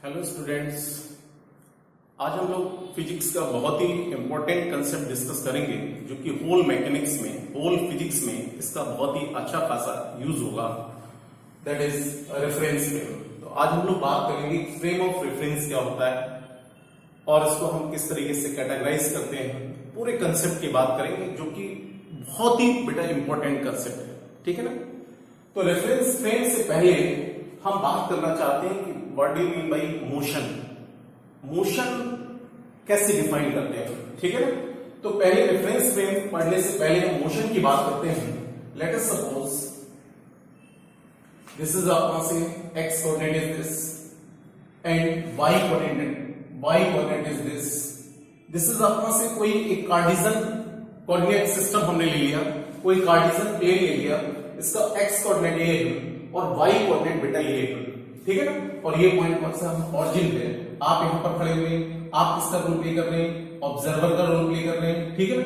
Hello students, आज हम लोग फिजिक्स का बहुत ही इंपॉर्टेंट कंसेप्ट डिस्कस करेंगे जो कि होल मैकेनिक्स में, होल फिजिक्स में इसका बहुत ही अच्छा खासा यूज होगा। That is reference frame. तो आज हम लोग बात करेंगे फ्रेम ऑफ रेफरेंस क्या होता है और इसको हम किस तरीके से कैटेगराइज करते हैं। पूरे कंसेप्ट की बात करेंगे जो कि बहुत ही बेटा इंपॉर्टेंट कंसेप्ट है, ठीक है ना। तो रेफरेंस फ्रेम से पहले हम बात करना चाहते हैं कि what do you mean by motion. Motion कैसे डिफाइन करते हैं, ठीक है ना। तो पहले रेफरेंस फ्रेम पढ़ने से पहले हम मोशन की बात करते हैं। Let us suppose this is अपना से x coordinate is this and y coordinate is this. This is अपना से कोई एक कार्टेशियन कोऑर्डिनेट सिस्टम हमने ले लिया, कोई कार्टेशियन प्लेन ले लिया, इसका एक्स कोऑर्डिनेट ये है और वाई कोऑर्डिनेट बेटा ये है, ठीक है ना। और ये पॉइंट कौन सा, हम ऑरिजिन पे, आप यहां पर खड़े हुए, आप किसका रोल प्ले कर रहे हैं, ऑब्जर्वर का रोल प्ले कर रहे हैं, ठीक है ना।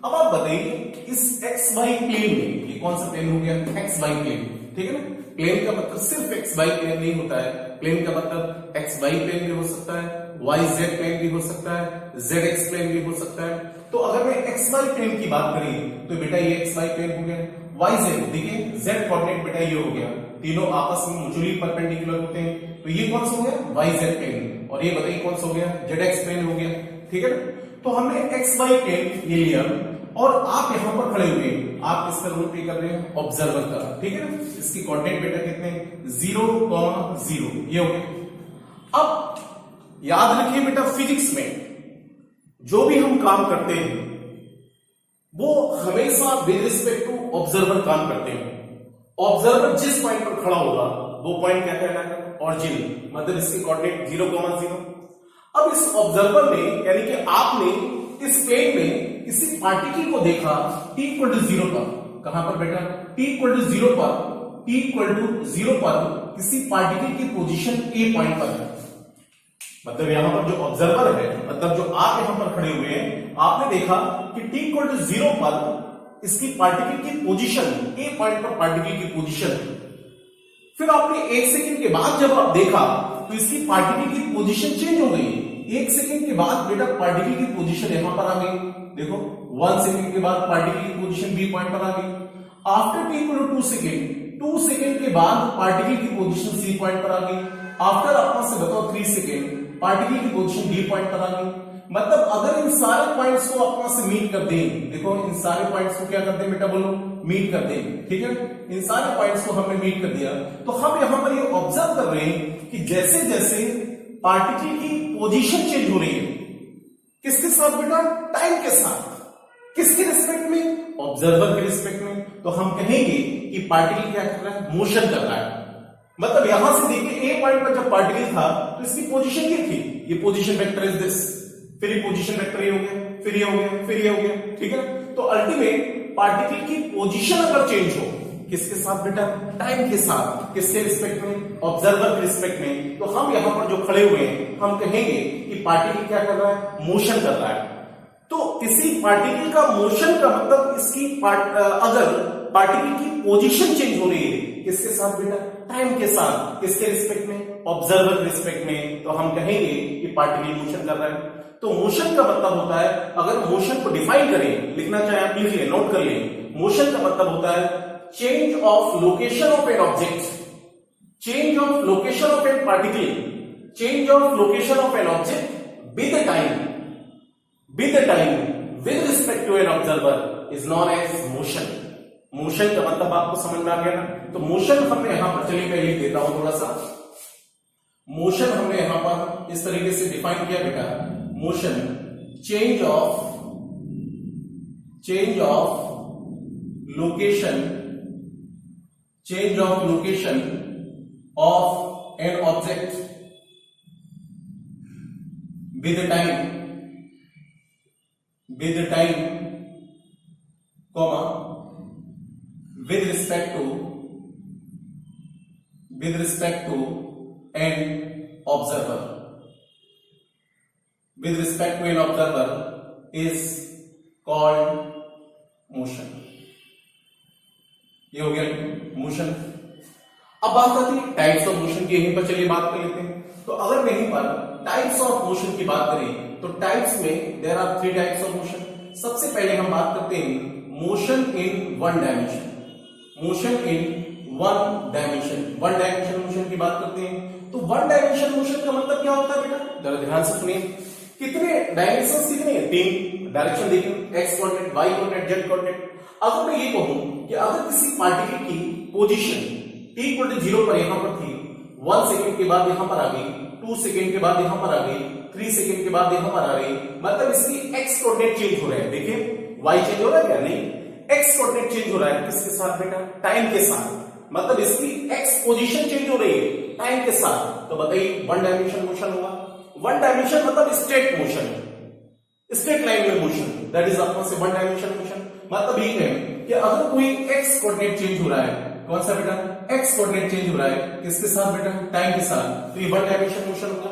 अब आप बताइए इस एक्स वाई प्लेन में, ये कौन सा प्लेन हो गया, एक्स वाई प्लेन, ठीक है ना। प्लेन का मतलब सिर्फ एक्स वाई प्लेन नहीं होता है, प्लेन का मतलब एक्स वाई प्लेन भी हो सकता है, वाई जेड प्लेन भी हो सकता है, जेड एक्स प्लेन भी हो सकता है। तो अगर मैं एक्स वाई प्लेन की बात करें तो बेटा ये एक्स वाई प्लेन हो गया, वाई जेड, देखिए जेड कोऑर्डिनेट बेटा ये हो गया, तीनों आपस में म्यूचुअली परपेंडिकुलर होते हैं। तो ये कौन सा हो गया, वाई जेड प्लेन, और ये बताइए कौन सा हो गया, जेड एक्स प्लेन हो गया, ठीक है ना। तो हमने एक्स वाई प्लेन ये लिया और आप यहां पर खड़े हुए, आप किसका रोल प्ले कर रहे हैं, ऑब्जर्वर का, ठीक है ना। इसकी कोऑर्डिनेट बेटा कितने, 0, 0, ये हो गया। अब याद रखिए बेटा, फिजिक्स में जो भी हम काम करते हैं वो हमेशा विद रिस्पेक्ट टू ऑब्जर्वर काम करते हैं। ऑब्जर्वर जिस पॉइंट पर खड़ा होगा वो पॉइंट क्या कहलाएगा, ऑरिजिन, मतलब इसकी कोऑर्डिनेट 0, 0। अब इस ऑब्जर्वर ने यानी कि आपने इस प्लेन में किसी पार्टिकल को देखा t = 0 पर, कहां पर बेटा, t = 0 पर, t = 0 पर किसी पार्टिकल की पोजीशन a पॉइंट पर है। मतलब यहां पर जो ऑब्जर्वर है, मतलब जो आप यहां पर खड़े हुए हैं, आपने देखा कि t = 0 पर इसकी पार्टिकल की पोजीशन, ए पॉइंट पर पार्टिकल की पोजीशन। फिर आपने 1 सेकंड के बाद जब आप देखा तो इसकी पार्टिकल की पोजीशन चेंज हो गई। 1 सेकंड के बाद बेटा पार्टिकल की पोजीशन यहां पर आ गई, देखो 1 सेकंड के बाद पार्टिकल की पोजीशन बी पॉइंट पर आ गई। आफ्टर t = 2 सेकंड, 2 सेकंड के बाद पार्टिकल की पोजीशन सी पॉइंट पर आ गई। आफ्टर अपना से बताओ 3 सेकंड, पार्टिकल की पोजीशन डी पॉइंट पर आ गई। मतलब अगर इन सारे पॉइंट्स को अपना से मीट कर दें, देखो इन सारे पॉइंट्स को क्या करते हैं बेटा, बोलो मीट कर दें, ठीक है। इन सारे पॉइंट्स को हमने मीट कर दिया तो हम यहां पर ये ऑब्जर्व कर रहे हैं कि जैसे जैसे पार्टिकल की पोजीशन चेंज हो रही है, किसके साथ बेटा, टाइम के साथ, किसके रिस्पेक्ट में, ऑब्जर्वर के रिस्पेक्ट में। तो हम कहेंगे कि पार्टिकल क्या कर रहा है, मोशन कर रहा है। मतलब यहां से देखिए ए पॉइंट पर जब पार्टिकल था तो इसकी पोजीशन ये थी, ये पोजीशन वेक्टर इज दिस, फिर ये पोजीशन वेक्टर ये हो गया, फिर ये हो गया, फिर ये हो गया, ठीक है। तो अल्टीमेट पार्टिकल की पोजीशन अगर चेंज हो, किसके साथ बेटा, टाइम के साथ, किसके रिस्पेक्ट में, ऑब्जर्वर के रिस्पेक्ट में। तो हम यहां पर जो खड़े हुए हैं हम कहेंगे कि पार्टिकल क्या कर रहा है, मोशन कर रहा है। तो किसी पार्टिकल का मोशन का मतलब इसकी अगर पार्टिकल की पोजीशन चेंज हो रही है, किसके साथ बेटा, टाइम के साथ, किसके रिस्पेक्ट में, ऑब्जर्वर के रिस्पेक्ट में, तो हम कहेंगे कि पार्टिकल मोशन कर रहा है। तो मोशन का मतलब होता है, अगर मोशन को डिफाइन करें, लिखना चाहे आप लिख लें, नोट कर लें। मोशन का मतलब होता है change of location of an object, change of location of an particle, change of location of an object with time, with respect to an observer is known as motion. Motion का मतलब आपको समझ में आ गया ना। तो मोशन हमने यहां पर, चलिए मैं लिख देता हूं थोड़ा सा। मोशन हमने यहां पर इस तरीके से डिफाइन किया बेटा, motion change of location, change of location of an object with time, comma, with respect to an observer, with respect to an observer is called motion। ये हो गया मोशन। अब बात आती है टाइप्स ऑफ मोशन की, यहीं पर चलिए बात कर लेते हैं। तो अगर यहीं पर टाइप्स ऑफ मोशन की बात करें तो टाइप्स में there are 3 types of motion. सबसे पहले हम बात करते हैं motion in one dimension. Motion in one dimension, one dimension motion की बात करते हैं। तो वन डायमेंशन मोशन का मतलब क्या होता है बेटा, जरा ध्यान से सुनिए। कितने डायमेंशंस कितने हैं? 3 डायरेक्शन देखिए, x coordinate, y coordinate, z coordinate. अगर मैं ये कहूं कि अगर किसी पार्टिकल की पोजीशन t इक्वल टू 0 पर यहां पर थी, 1 सेकंड के बाद यहां पर आ गई, 2 सेकंड के बाद यहां पर आ गई, 3 सेकंड के बाद यहां पर आ गई, मतलब इसकी x कोऑर्डिनेट चेंज हो रहा है। देखिए y चेंज हो रहा है क्या? नहीं, x कोऑर्डिनेट चेंज हो रहा है किसके साथ बेटा? टाइम के साथ। मतलब इसकी x पोजीशन चेंज हो रही है टाइम के साथ। तो बताइए वन डायमेंशन मोशन हुआ। वन डायमेंशन मतलब स्ट्रेट मोशन, स्ट्रेट लाइन में मोशन, दैट इज अपना से वन डायमेंशन मोशन। मतलब ये है कि अगर कोई x कोऑर्डिनेट चेंज हो रहा है, कौन सा बेटा? x कोऑर्डिनेट चेंज हो रहा है किसके साथ बेटा? टाइम के साथ, तो ये वन डायमेंशन मोशन होगा।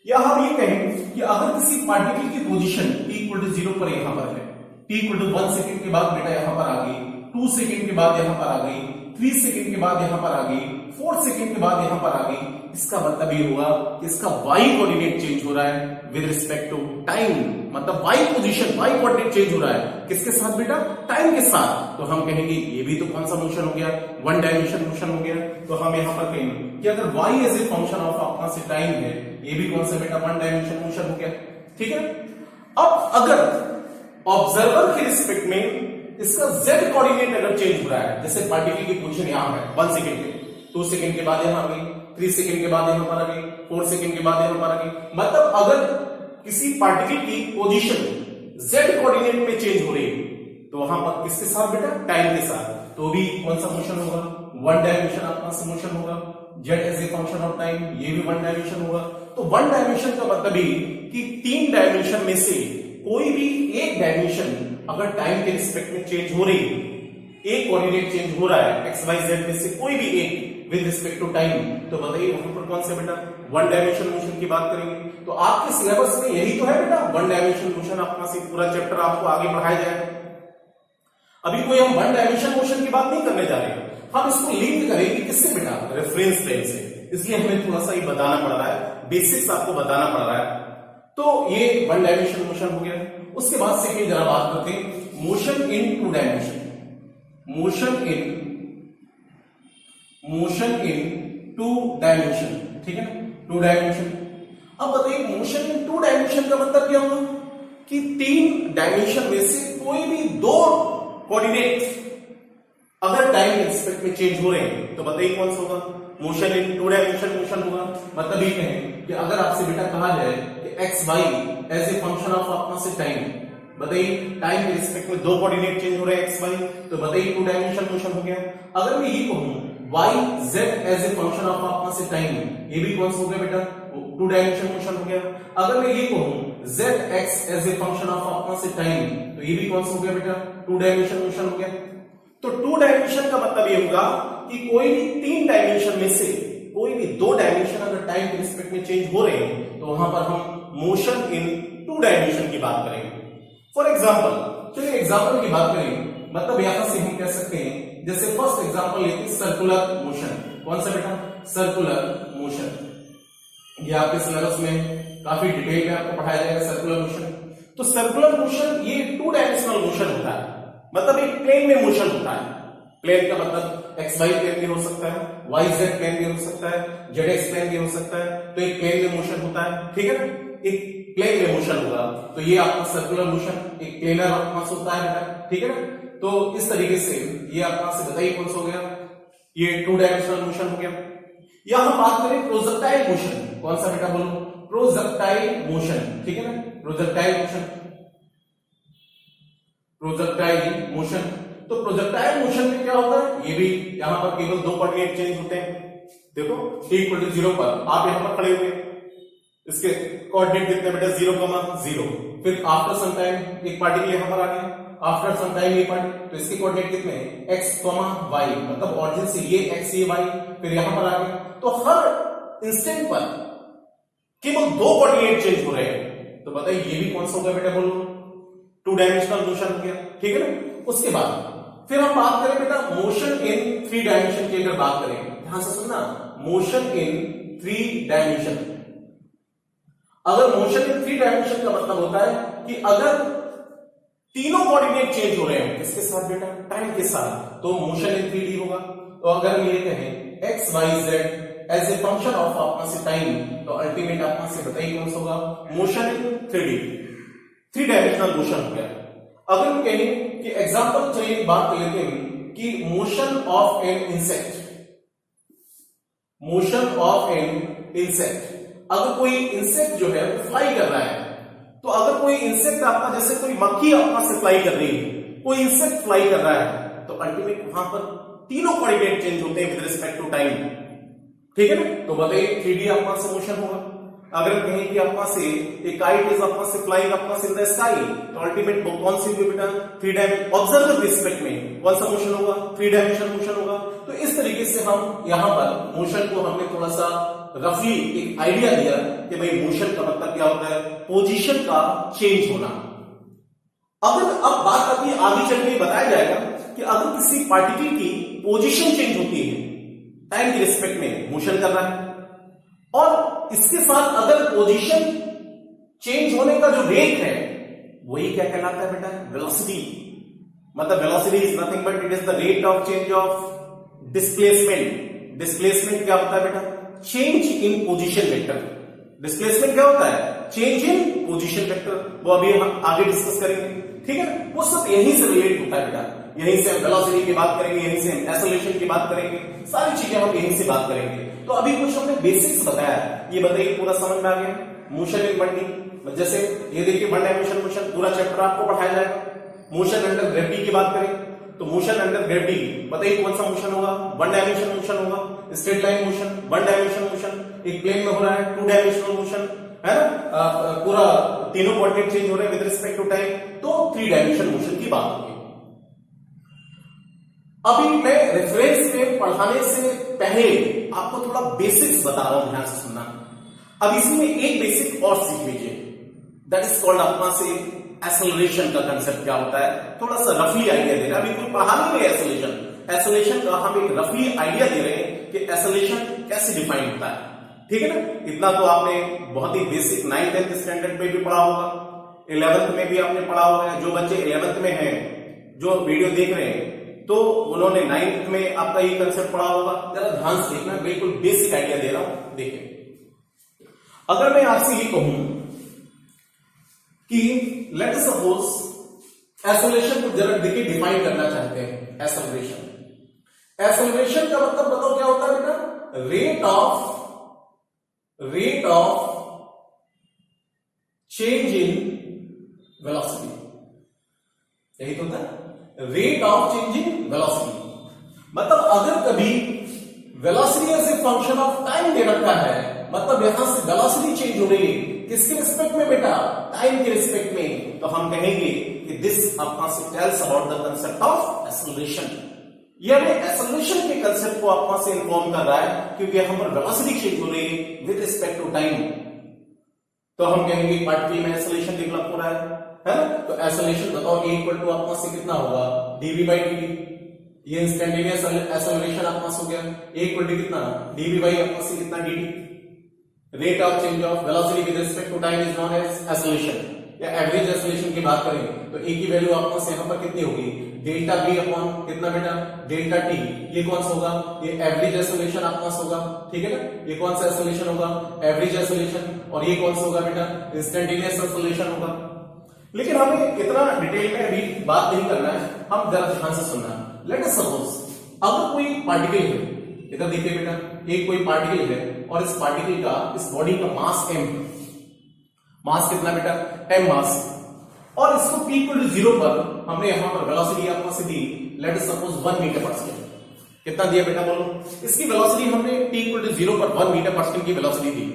या हम ये कहें कि अगर किसी पार्टिकल की पोजीशन t इक्वल टू 0 पर यहां पर है, t इक्वल टू 1 सेकंड के बाद बेटा यहां पर आ गई, 2 सेकंड के बाद यहां पर आ गई, 3 सेकंड के बाद यहां पर आ गई, 4 सेकंड के बाद यहां पर आ गई, इसका मतलब ये हुआ कि इसका y कोऑर्डिनेट चेंज हो रहा है विद रिस्पेक्ट टू टाइम। मतलब y position, y coordinate change हो रहा है किसके साथ बेटा? टाइम के साथ। तो हम कहेंगे ये भी तो कौन सा मोशन हो गया? वन डायमेंशन मोशन हो गया। तो हम यहां पर कहेंगे कि अगर y as a function of अपना से टाइम है, ये भी कौन सा बेटा? वन डायमेंशन मोशन हो गया। ठीक है। अब अगर ऑब्जर्वर के रिस्पेक्ट में इसका z कोऑर्डिनेट अगर चेंज हो रहा है, जैसे पार्टिकल की पोजीशन यहां है 1 सेकंड पे, 2 सेकंड के बाद यहां आ गई, 3 सेकंड के बाद यहां पर आ गई, 4 सेकंड के बाद यहां पर आ गई, मतलब अगर किसी पार्टिकल की पोजीशन z कोऑर्डिनेट में चेंज हो रही है तो वहां पर किसके साथ बेटा? टाइम के साथ। तो भी कौन सा मोशन होगा? वन डायमेंशन अपना से मोशन होगा। z as a function of time, ये भी वन डायमेंशन होगा। तो वन डायमेंशन का मतलब ही कि 3 डायमेंशन में से कोई भी एक डायमेंशन अगर टाइम के रिस्पेक्ट में चेंज हो रही है, एक कोऑर्डिनेट चेंज हो रहा है एक्स वाई जेड में से कोई भी एक विद रिस्पेक्ट टू टाइम, तो बताइए वहां पर कौन सा बेटा? वन डायमेंशन मोशन की बात करेंगे। तो आपके सिलेबस में यही तो है बेटा, वन डायमेंशन मोशन अपना से पूरा चैप्टर आपको आगे बढ़ाया जाए। अभी कोई हम वन डायमेंशन मोशन की बात नहीं करने जा रहे, हम इसको लिंक करेंगे किससे बेटा? रेफरेंस फ्रेम से। इसलिए हमें थोड़ा सा ये बताना पड़ रहा है, बेसिक्स आपको बताना पड़ रहा है। तो ये वन डायमेंशन मोशन हो गया। उसके बाद से जरा बात करते हैं motion in two dimension. Motion in two dimension, ठीक है ना? Two dimension. अब बताइए मोशन इन टू डायमेंशन का मतलब क्या होगा? कि 3 डायमेंशन में से कोई भी 2 कोऑर्डिनेट्स अगर टाइम के रिस्पेक्ट में चेंज हो रहे हैं तो बताइए कौन सा होगा? Motion in two dimension motion होगा। मतलब ये कहें कि अगर आपसे बेटा कहा जाए कि x y as a function of अपना से टाइम, बताइए टाइम के रिस्पेक्ट में 2 कोऑर्डिनेट चेंज हो रहे हैं एक्स वाई, तो बताइए टू डायमेंशन मोशन हो गया। अगर मैं ये कहूं y z as a function of अपना से टाइम, ये भी कौन सा हो गया बेटा? टू डायमेंशन मोशन हो गया। अगर मैं ये कहूं z x as a function of अपना से टाइम, तो ये भी कौन सा हो गया बेटा? टू डायमेंशन मोशन हो गया। तो टू डायमेंशन का मतलब ये होगा कि कोई भी 3 डायमेंशन में से कोई भी 2 डायमेंशन अगर टाइम के रिस्पेक्ट में चेंज हो रहे हैं तो वहां पर हम मोशन इन टू डायमेंशन की बात करेंगे। फॉर एग्जाम्पल, चलिए एग्जाम्पल की बात करें, मतलब यहां से हम कह सकते हैं, जैसे फर्स्ट एग्जाम्पल लेते हैं सर्कुलर मोशन। कौन सा बेटा? Circular motion. ये आपके सिलेबस में काफी डिटेल में आपको पढ़ाया जाएगा सर्कुलर मोशन। तो सर्कुलर मोशन ये 2 डायमेंशनल मोशन होता है, मतलब एक प्लेन में मोशन होता है। प्लेन का मतलब एक्स वाई प्लेन भी हो सकता है, वाई जेड प्लेन भी हो सकता है, जेड एक्स प्लेन भी हो सकता है। तो एक प्लेन में मोशन होता है, ठीक है ना? एक प्लेन में मोशन होगा तो ये आपका सर्कुलर मोशन, एक प्लेनर आपका होता है बेटा, ठीक है ना? तो इस तरीके से ये आपका से बताइए कौन सा हो गया? ये 2 डायमेंशनल मोशन हो गया। या हम बात करें प्रोजेक्टाइल मोशन। कौन सा बेटा? बोलो प्रोजेक्टाइल मोशन, ठीक है ना? Projectile motion, projectile motion. तो प्रोजेक्टाइल मोशन में क्या होता है? ये भी यहां पर केवल 2 कोऑर्डिनेट चेंज होते हैं। देखो t इक्वल टू 0 पर आप यहां पर खड़े हुए, इसके कोऑर्डिनेट कितने बेटा? 0,0। फिर आफ्टर सम टाइम एक पार्टिकल यहां पर आ गया, आफ्टर सम टाइम ये पार्टिकल, तो इसके कोऑर्डिनेट कितने हैं? x, y, मतलब ऑरिजिन से ये x ये y, फिर यहां पर आ गया। तो हर इंस्टेंट पर केवल 2 कोऑर्डिनेट चेंज हो रहे हैं, तो बताइए ये भी कौन सा होगा बेटा? बोलो 2 डायमेंशनल मोशन हो गया, ठीक है ना? उसके बाद फिर हम बात करें बेटा मोशन इन 3 डायमेंशन की अगर बात करें, ध्यान से सुनना, मोशन इन 3 डायमेंशन। अगर मोशन इन 3 डायमेंशन का मतलब होता है कि अगर तीनों कोऑर्डिनेट चेंज हो रहे हैं, किसके साथ बेटा, टाइम के साथ, तो मोशन इन 3D होगा। तो अगर हम ये कहें x y z as a function of आपका से टाइम, तो अल्टीमेट आपका से बताइए कौन सा होगा, मोशन इन 3D, 3 डायमेंशनल मोशन हो गया। अगर हम कहें कि एग्जांपल, चलिए बात कर लेते हैं कि motion of an insect, motion of an insect, अगर कोई इंसेक्ट जो है वो फ्लाई कर रहा है, तो अगर कोई इंसेक्ट आपका, जैसे कोई मक्खी आपका से फ्लाई कर रही है, कोई इंसेक्ट फ्लाई कर रहा है, तो अल्टीमेट वहां पर तीनों कोऑर्डिनेट चेंज होते हैं विद रिस्पेक्ट टू टाइम, ठीक है ना। तो बताइए 3D आपका से मोशन होगा। अगर हम कहें कि आपका से एक काइट इज आपका से फ्लाइंग आपका से इन द स्काई, तो अल्टीमेट कौन सी होगी बेटा, 3 डायमेंशन ऑब्जर्वर रिस्पेक्ट में कौन सा मोशन होगा, 3 डायमेंशनल मोशन होगा। तो इस तरीके से हम यहां पर मोशन को हमने थोड़ा सा रफली एक आइडिया दिया कि भाई मोशन का मतलब क्या होता है, पोजीशन का चेंज होना। अब बात आती है, आगे चल के बताया जाएगा कि अगर किसी पार्टिकल की पोजीशन चेंज होती है टाइम के रिस्पेक्ट में, मोशन कर रहा है, और इसके साथ अगर पोजीशन चेंज होने का जो रेट है वही क्या कहलाता है बेटा, वेलोसिटी। मतलब velocity is nothing but it is the rate of change of displacement. Displacement क्या होता है बेटा, change in position vector. Displacement क्या होता है, चेंज इन पोजीशन वेक्टर, वो अभी हम आगे डिस्कस करेंगे, ठीक है। वो सब यहीं से रिलेट होता है बेटा, यहीं से हम वेलोसिटी की बात करेंगे, यहीं से हम एक्सेलरेशन की बात करेंगे, सारी चीजें हम यहीं से बात करेंगे। तो अभी कुछ हमने बेसिक्स बताया, ये बताइए पूरा समझ में आ गया। मोशन इन 1D, जैसे ये देखिए 1 डायमेंशन मोशन, पूरा चैप्टर आपको पढ़ाया जाएगा। मोशन अंडर ग्रेविटी की बात करें तो मोशन अंडर ग्रेविटी बताइए कौन सा मोशन होगा, 1 डायमेंशन मोशन होगा। Straight line motion 1 dimension motion, एक प्लेन में हो रहा है 2 डायमेंशनल मोशन, है ना, पूरा तीनों कोऑर्डिनेट चेंज हो रहे हैं विद रिस्पेक्ट टू टाइम, तो 3 डायमेंशन मोशन की बात होगी। अभी मैं रेफरेंस में पढ़ाने से पहले आपको थोड़ा बेसिक्स बता रहा हूं, ध्यान से सुनना। अब इसमें एक बेसिक और सीख लीजिए, दैट इज कॉल्ड अपना से एक्सेलरेशन का कंसेप्ट क्या होता है, थोड़ा सा रफली आइडिया दे रहे हैं। अभी कोई पढ़ा नहीं है एक्सेलरेशन, एक्सेलरेशन का हम एक रफली आइडिया दे रहे हैं कि एक्सेलरेशन कैसे डिफाइन होता है, ठीक है ना। इतना तो आपने बहुत ही बेसिक 9th 10th स्टैंडर्ड में भी पढ़ा होगा, 11th में भी आपने पढ़ा होगा। जो बच्चे 11th में हैं, जो वीडियो देख रहे हैं, तो उन्होंने 9th में आपका ये कंसेप्ट पढ़ा होगा। जरा ध्यान से देखना, बिल्कुल बेसिक आइडिया दे रहा हूं, देखिए। अगर मैं आपसे ये कहूं कि लेट अस सपोज एक्सेलरेशन को जरा देखिए डिफाइन करना चाहते हैं। एक्सेलरेशन का मतलब बताओ क्या होता है बेटा, rate of change in velocity, यही तो होता है, rate of change in velocity. मतलब अगर कभी velocity as a function of time दे रखा है, मतलब यहां से वेलोसिटी चेंज हो रही है, किसके रिस्पेक्ट में बेटा, टाइम के रिस्पेक्ट में, तो हम कहेंगे कि दिस आपका से tells about the concept of acceleration. ये हमें एक्सेलरेशन के कंसेप्ट को आपका से इन्फॉर्म कर रहा है, क्योंकि यहां पर वेलोसिटी चेंज हो रही है विद रिस्पेक्ट टू टाइम। तो हम कहेंगे पार्टिकल में एक्सेलरेशन डेवलप हो रहा है ना। तो एक्सेलरेशन बताओ ए इक्वल टू आपका से कितना होगा, dv बाई dt। ये इंस्टेंटेनियस एक्सेलरेशन आपका हो गया, ए इक्वल टू कितना, dv बाई आपका से कितना dt। Rate of change of velocity with respect to time is known as acceleration. या एवरेज एक्सेलरेशन की बात करें तो ए की वैल्यू आपको से यहां पर कितनी होगी, डेल्टा v अपॉन कितना बेटा, डेल्टा t। ये कौन सा होगा, ये एवरेज एक्सेलरेशन आपका होगा, ठीक है ना। ये कौन सा एक्सेलरेशन होगा, एवरेज एक्सेलरेशन। और ये कौन सा होगा बेटा, इंस्टेंटेनियस एक्सेलरेशन होगा। लेकिन हमें इतना डिटेल में अभी बात नहीं करना है, हम जरा ध्यान से सुनना। लेट अस सपोज अगर कोई पार्टिकल है, इधर देखिए बेटा, एक कोई पार्टिकल है और इस पार्टिकल का, इस बॉडी का मास m, मास कितना बेटा, m मास, और इसको p इक्वल टू 0 पर हमने यहां पर वेलोसिटी आपको से दी, लेट अस सपोज 1 मीटर पर सेकंड। कितना दिया बेटा बोलो, इसकी वेलोसिटी हमने t इक्वल टू 0 पर 1 मीटर पर सेकंड की वेलोसिटी दी।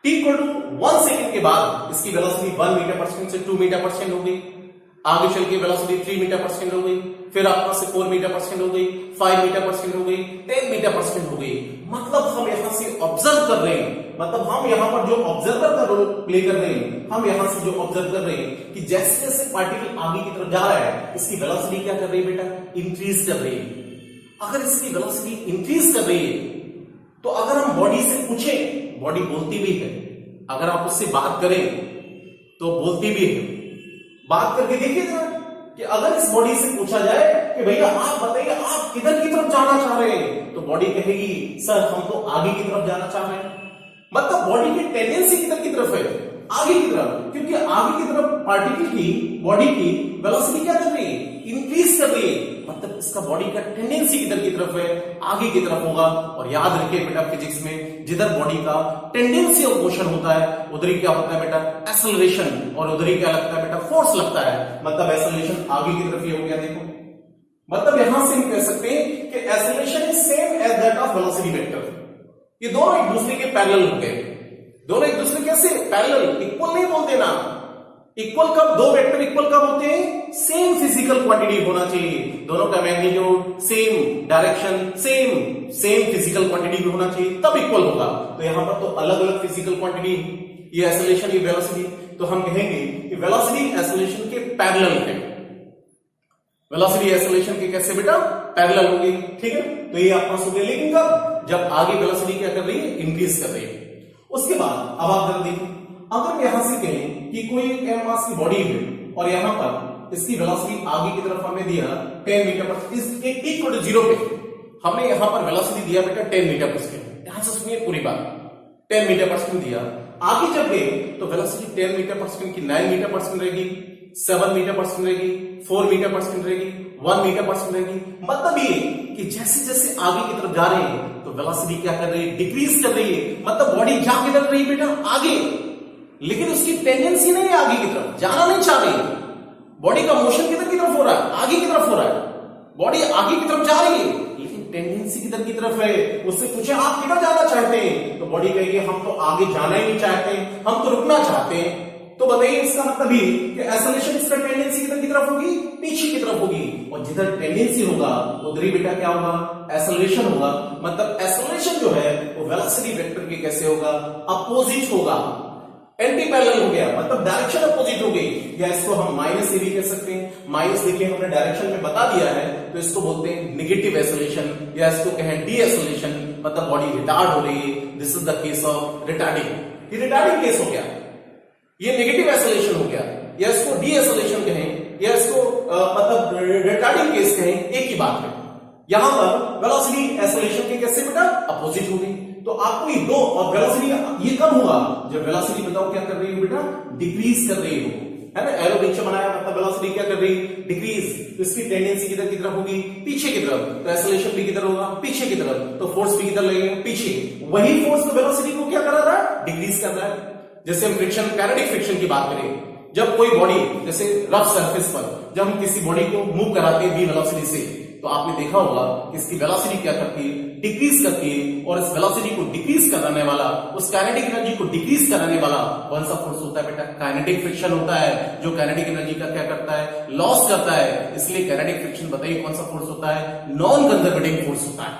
t इक्वल टू 1 सेकंड के बाद इसकी वेलोसिटी 1 मीटर पर सेकंड से 2 मीटर पर सेकंड हो गई, आगे चल के वेलोसिटी 3 मीटर पर सेकंड हो गई, फिर आपका से 4 मीटर पर सेकंड हो गई, 5 मीटर पर सेकंड हो गई, 10 मीटर पर सेकंड हो गई। मतलब हम यहां से ऑब्जर्व कर रहे हैं, मतलब हम यहां पर जो ऑब्जर्वर का रोल प्ले कर रहे हैं, हम यहां से जो ऑब्जर्व कर रहे हैं कि जैसे जैसे पार्टिकल आगे की तरफ जा रहा है, इसकी वेलोसिटी क्या कर रही है बेटा, इंक्रीज कर रही है। अगर इसकी वेलोसिटी इंक्रीज कर रही है तो अगर हम बॉडी से पूछें, बॉडी बोलती भी है, अगर आप उससे बात करें तो बोलती भी है, बात करके देखिए जरा कि अगर इस बॉडी से पूछा जाए कि भैया आप बताइए आप किधर की तरफ जाना चाह रहे हैं, तो बॉडी कहेगी सर हम तो आगे की तरफ जाना चाह रहे हैं। मतलब बॉडी की टेंडेंसी किधर की तरफ है, आगे की तरफ, क्योंकि आगे की तरफ पार्टिकल की बॉडी की वेलोसिटी क्या कर रही है, इंक्रीज कर रही है, मतलब इसका बॉडी का टेंडेंसी किधर की तरफ है, आगे की तरफ होगा। और याद रखिए बेटा फिजिक्स में जिधर बॉडी का टेंडेंसी ऑफ मोशन होता है उधर ही क्या होता है बेटा, एक्सेलरेशन, और उधर ही क्या लगता है बेटा, फोर्स लगता है। मतलब एक्सेलरेशन आगे की तरफ ही हो गया, देखो मतलब यहां से हम कह सकते हैं कि acceleration is same as that of velocity vector. ये दोनों एक दूसरे के पैरेलल हो गए, दोनों एक दूसरे कैसे पैरेलल, इक्वल नहीं बोलते ना। इक्वल कब, दो वेक्टर इक्वल कब होते हैं, सेम फिजिकल क्वांटिटी होना चाहिए, दोनों का magnitude same, direction same physical quantity भी होना चाहिए, तब इक्वल होगा। तो यहां पर तो अलग अलग फिजिकल क्वांटिटी, ये एक्सेलरेशन, ये वेलोसिटी, तो हम कहेंगे कि वेलोसिटी एक्सेलरेशन के पैरेलल है। वेलोसिटी एक्सेलरेशन के कैसे बेटा, पैरेलल होगी, ठीक है। तो ये आप पास हो गया, लेकिन कब, जब आगे वेलोसिटी क्या कर रही है, इंक्रीज कर रही है। उसके बाद अब आप जरा देखिए, अगर यहां से कहें कि कोई m मास की बॉडी है और यहां पर इसकी वेलोसिटी आगे की तरफ हमने दिया 10 मीटर पर इक्वल टू 0 पे, हमने यहां पर वेलोसिटी दिया बेटा 10 मीटर पर सेकंड। ध्यान से सुनिए पूरी बात, 10 मीटर पर सेकंड दिया, आगे जब गए तो वेलोसिटी 10 मीटर पर सेकंड की 9 मीटर पर सेकंड रहेगी, 7 मीटर पर सेकंड रहेगी, 4 मीटर पर सेकंड रहेगी, 1 मीटर पर सेकंड रहेगी। मतलब ये कि जैसे जैसे आगे की तरफ जा रहे हैं तो वेलोसिटी क्या कर रही है, डिक्रीज कर रही है। मतलब बॉडी जा किधर रही है बेटा, आगे, लेकिन उसकी टेंडेंसी नहीं है आगे की तरफ, जाना नहीं चाह रही। बॉडी का मोशन किधर की तरफ हो रहा है, आगे की तरफ हो रहा है, बॉडी आगे की तरफ जा रही है, लेकिन टेंडेंसी किधर की तरफ है। उससे पूछे आप किधर जाना चाहते हैं, तो बॉडी कहेगी हम तो आगे जाना ही नहीं चाहते, हम तो रुकना चाहते हैं। तो बताइए इसका मतलब ये कि एक्सेलरेशन इसका टेंडेंसी किधर की तरफ होगी, पीछे की तरफ होगी, और जिधर टेंडेंसी होगा उधर ही बेटा क्या होगा, एक्सेलरेशन होगा। मतलब एक्सेलरेशन जो है वो वेलोसिटी वेक्टर के कैसे होगा, अपोजिट होगा, एंटी पैरेलल हो गया, मतलब डायरेक्शन अपोजिट हो गई। या इसको हम माइनस ए भी कह सकते हैं, माइनस देखिए हमने डायरेक्शन में बता दिया है, तो इसको बोलते हैं नेगेटिव एक्सेलरेशन, या इसको कहें डी एक्सेलरेशन, मतलब बॉडी रिटार्ड हो रही है। This is the case of retarding, ये रिटार्डिंग केस हो गया, ये नेगेटिव एक्सेलरेशन हो गया, या इसको डी एक्सेलरेशन कहें, या इसको मतलब रिटार्डिंग केस कहें, एक ही बात है। यहां पर वेलोसिटी एक्सेलरेशन के कैसे बेटा, अपोजिट हो गई। तो आपको ये दो, और वेलोसिटी ये कब होगा, जब वेलोसिटी बताओ क्या कर रही है बेटा, डिक्रीज कर रही हो, है ना। एरो नीचे बनाया मतलब वेलोसिटी क्या कर रही है, डिक्रीज। तो इसकी टेंडेंसी किधर की तरफ होगी, पीछे की तरफ, तो एक्सेलरेशन भी किधर होगा, पीछे की तरफ, तो फोर्स भी किधर लगेगा, पीछे। वही फोर्स तो वेलोसिटी को क्या कर रहा है, डिक्रीज कर रहा है। जैसे हम फ्रिक्शन, काइनेटिक फ्रिक्शन की बात करें, जब कोई बॉडी जैसे रफ सरफेस पर जब हम किसी बॉडी को मूव कराते हैं वी वेलोसिटी से, तो आपने देखा होगा कि इसकी वेलोसिटी क्या करती है, डिक्रीज करती है। और इस वेलोसिटी को डिक्रीज कराने वाला, उस काइनेटिक एनर्जी को डिक्रीज कराने वाला कौन सा फोर्स होता है बेटा, काइनेटिक फ्रिक्शन होता है, जो काइनेटिक एनर्जी का क्या करता है, लॉस करता है। इसलिए काइनेटिक फ्रिक्शन बताइए कौन सा फोर्स होता है, नॉन कंजर्वेटिव फोर्स होता है,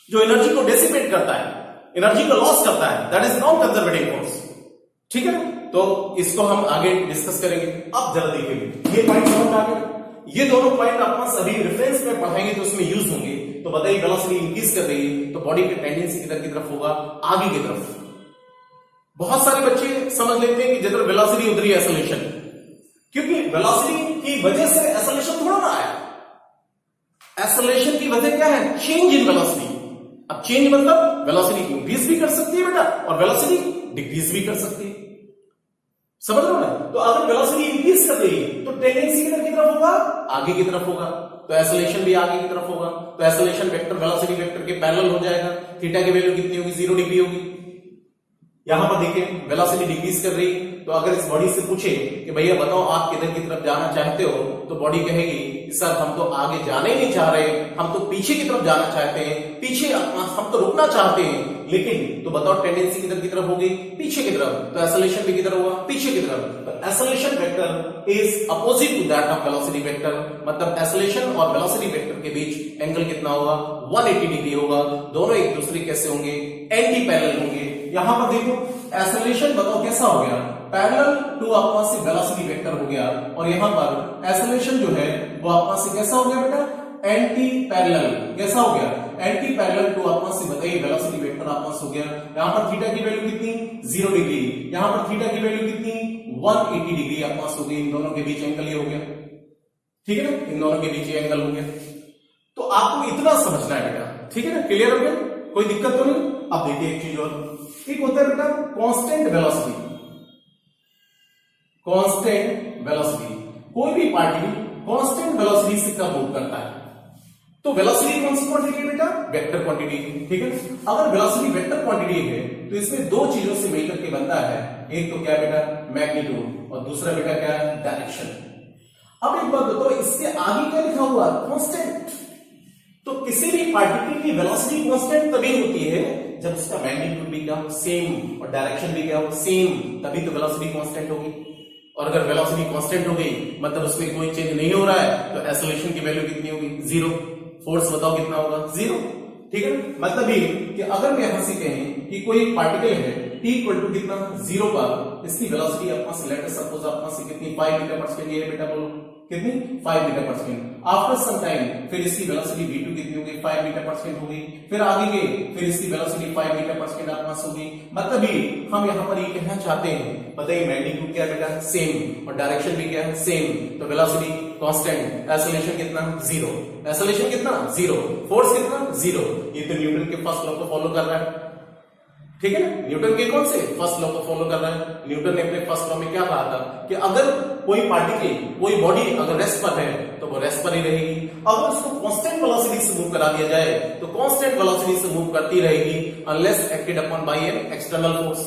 जो एनर्जी को डेसिपेट करता है, एनर्जी को लॉस करता है, that is non conservative force. ठीक है, तो इसको हम आगे डिस्कस करेंगे। अब जरा देखिए ये पॉइंट समझ आ गया, ये दोनों पॉइंट अपना सभी रेफरेंस में पढ़ाएंगे तो उसमें यूज होंगे। तो बताइए वेलोसिटी इंक्रीज कर रही है तो बॉडी की टेंडेंसी किधर की तरफ होगा, आगे की तरफ। बहुत सारे बच्चे समझ लेते हैं कि जिधर वेलोसिटी उधर ही एक्सेलरेशन, क्योंकि वेलोसिटी की वजह से एक्सेलरेशन थोड़ा ना आया। एक्सेलरेशन की वजह क्या है, चेंज इन वेलोसिटी। अब चेंज मतलब वेलोसिटी इंक्रीज भी कर सकती है बेटा, और वेलोसिटी डिक्रीज भी कर सकती है, समझ लो ना। तो अगर वेलोसिटी इंक्रीज कर रही है तो टेंडेंसी किधर की तरफ होगा, आगे की तरफ होगा, तो एक्सेलरेशन भी आगे की तरफ होगा। तो एक्सेलरेशन वेक्टर वेलोसिटी वेक्टर के पैरेलल हो जाएगा। थीटा की वैल्यू कितनी होगी, 0 डिग्री होगी। यहां पर देखिए वेलोसिटी डिक्रीज कर रही है, तो अगर इस बॉडी से पूछे कि भैया बताओ आप किधर की तरफ जाना चाहते हो, तो बॉडी कहेगी सर हम तो आगे जाना ही नहीं चाह रहे, हम तो पीछे की तरफ जाना चाहते हैं, पीछे हम तो रुकना चाहते हैं। लेकिन तो बताओ टेंडेंसी किधर की तरफ होगी, पीछे की तरफ, तो एक्सेलरेशन भी किधर होगा, पीछे की तरफ। तो acceleration vector is opposite to that of velocity vector, मतलब एक्सेलरेशन और वेलोसिटी वेक्टर के बीच एंगल कितना होगा, 180 डिग्री होगा। दोनों एक दूसरे कैसे होंगे, एंटी पैरेलल होंगे। यहां पर देखो एक्सेलरेशन बताओ कैसा हो गया, पैरेलल टू अपना से वेलोसिटी वेक्टर हो गया, और यहां पर एक्सेलरेशन जो है वो अपना से कैसा हो गया बेटा, एंटी पैरेलल, कैसा हो गया, एंटी पैरेलल टू आपस से बताइए वेलोसिटी वेक्टर आपस हो गया। यहां पर थीटा की वैल्यू कितनी 0 डिग्री, यहां पर थीटा की वैल्यू कितनी 180 डिग्री आपस हो गई। इन दोनों के बीच एंगल ये हो गया, ठीक है ना, इन दोनों के बीच एंगल हो गया। तो आपको इतना समझना है बेटा, ठीक है ना, क्लियर हो गया, कोई दिक्कत तो नहीं। अब देखिए एक चीज और, एक होता है बेटा कांस्टेंट वेलोसिटी। कांस्टेंट वेलोसिटी, कोई भी पार्टिकल कांस्टेंट वेलोसिटी से कब मूव करता है, तो वेलोसिटी कौन सी क्वांटिटी है बेटा, वेक्टर क्वांटिटी, ठीक है। अगर वेलोसिटी वेक्टर क्वांटिटी है तो इसमें दो चीजों से मिलकर के बनता है, एक तो क्या बेटा मैग्नीट्यूड, और दूसरा बेटा क्या है डायरेक्शन। अब एक बात बताओ, इसके आगे क्या लिखा हुआ कांस्टेंट, तो किसी भी पार्टिकल की वेलोसिटी कांस्टेंट तभी होती है जब उसका मैग्नीट्यूड भी क्या हो सेम और डायरेक्शन भी क्या हो सेम, तभी तो वेलोसिटी कांस्टेंट होगी। और अगर वेलोसिटी कांस्टेंट हो गई मतलब उसमें कोई चेंज नहीं हो रहा है, तो एक्सेलरेशन की वैल्यू कितनी होगी 0, फोर्स बताओ कितना होगा 0, ठीक है। मतलब ये कि अगर मैं यहां से कहें कि कोई पार्टिकल है t इक्वल टू कितना 0 पर, इसकी वेलोसिटी अपना से लेट सपोज अपना से कितनी 5 मीटर पर सेकंड, ये बेटा बोलो कितनी 5 मीटर पर सेकंड। आफ्टर सम टाइम फिर इसकी वेलोसिटी v2 कितनी होगी 5 मीटर पर सेकंड होगी, फिर आगे गए फिर इसकी वेलोसिटी 5 मीटर पर सेकंड आसपास होगी। मतलब ये हम यहां पर ये कहना चाहते हैं, बताइए मैग्नीट्यूड क्या बेटा सेम और डायरेक्शन भी क्या है सेम, तो वेलोसिटी कांस्टेंट, एक्सेलरेशन कितना 0, एक्सेलरेशन कितना 0, फोर्स कितना 0। ये तो न्यूटन के फर्स्ट लॉ को फॉलो कर रहा है, ठीक है ना, न्यूटन के कौन से फर्स्ट लॉ को फॉलो कर रहा है। न्यूटन ने अपने फर्स्ट लॉ में क्या कहा था कि अगर कोई पार्टिकल कोई बॉडी अगर रेस्ट पर है तो वो रेस्ट पर ही रहेगी, अगर उसको कांस्टेंट वेलोसिटी से मूव करा दिया जाए तो कांस्टेंट वेलोसिटी से मूव करती रहेगी unless acted upon bye an external force.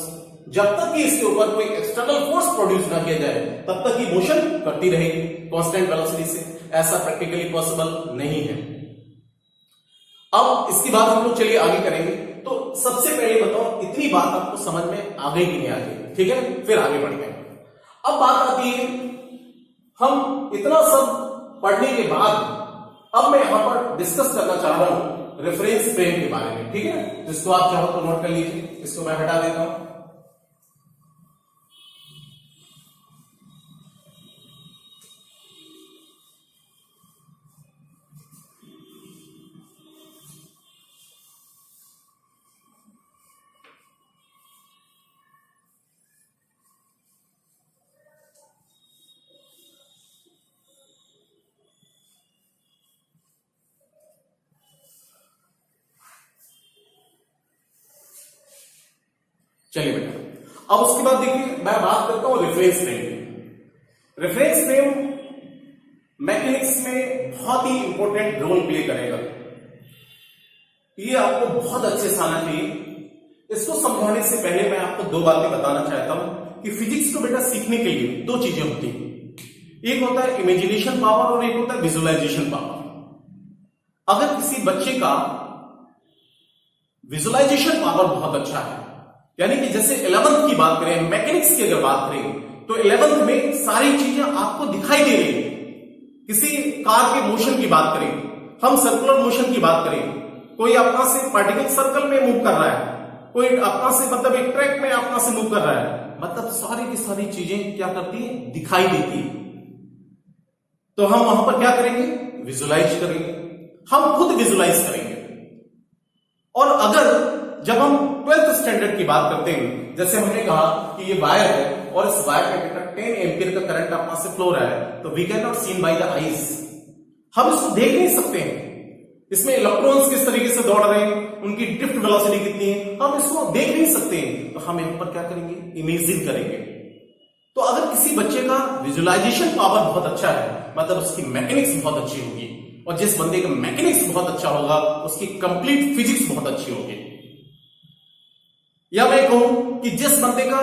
जब तक कि इसके ऊपर कोई एक्सटर्नल फोर्स प्रोड्यूस ना किया जाए तब तक ही मोशन करती रहेगी कांस्टेंट वेलोसिटी से, ऐसा प्रैक्टिकली पॉसिबल नहीं है। अब इसकी बात हम लोग चलिए आगे करेंगे। तो सबसे पहले बताओ इतनी बात आपको समझ में आ गई कि नहीं आ गई, ठीक है, फिर आगे बढ़ते हैं। अब बात आती है, हम इतना सब पढ़ने के बाद अब मैं यहां पर डिस्कस करना चाह रहा हूं रेफरेंस फ्रेम के बारे में, ठीक है, जिसको आप चाहो तो नोट कर लीजिए, इसको मैं हटा देता हूं। चलिए बेटा, अब उसके बाद देखिए मैं बात करता हूं रेफरेंस फ्रेम की। रेफरेंस फ्रेम मैकेनिक्स में बहुत ही इंपॉर्टेंट रोल प्ले करेगा, ये आपको बहुत अच्छे से आना चाहिए। इसको समझाने से पहले मैं आपको दो बातें बताना चाहता हूं कि फिजिक्स को बेटा सीखने के लिए दो चीजें होती हैं, एक होता है इमेजिनेशन पावर और एक होता है विजुअलाइजेशन पावर। अगर किसी बच्चे का विजुअलाइजेशन पावर बहुत अच्छा है, यानी कि जैसे 11th की बात करें, मैकेनिक्स की अगर बात करें तो 11th में सारी चीजें आपको दिखाई दे रही है। किसी कार के मोशन की बात करें, हम सर्कुलर मोशन की बात करें, कोई अपना से पार्टिकल सर्कल में मूव कर रहा है, कोई अपना से मतलब एक ट्रैक में अपना से मूव कर रहा है, मतलब सारी की सारी चीजें क्या करती है दिखाई देती है। तो हम वहां पर क्या करेंगे विजुअलाइज करेंगे, हम खुद विजुअलाइज करेंगे। और अगर जब हम 12th स्टैंडर्ड की बात करते हैं, जैसे हमने कहा कि ये वायर है और इस वायर में 10 एम्पीयर का करंट अपना से फ्लो रहा है, तो we can not seen by the eyes, हम इसको देख नहीं सकते हैं। इसमें इलेक्ट्रॉन्स किस तरीके से दौड़ रहे हैं, उनकी ड्रिफ्ट वेलोसिटी कितनी है, हम इसको देख नहीं सकते हैं। तो हम यहां पर क्या करेंगे इमेजिन करेंगे। तो अगर किसी बच्चे का विजुअलाइजेशन पावर बहुत अच्छा है, मतलब उसकी मैकेनिक्स बहुत अच्छी होगी, और जिस बंदे का मैकेनिक्स बहुत अच्छा होगा उसकी कंप्लीट फिजिक्स बहुत अच्छी होगी। या मैं कहूं कि जिस बंदे का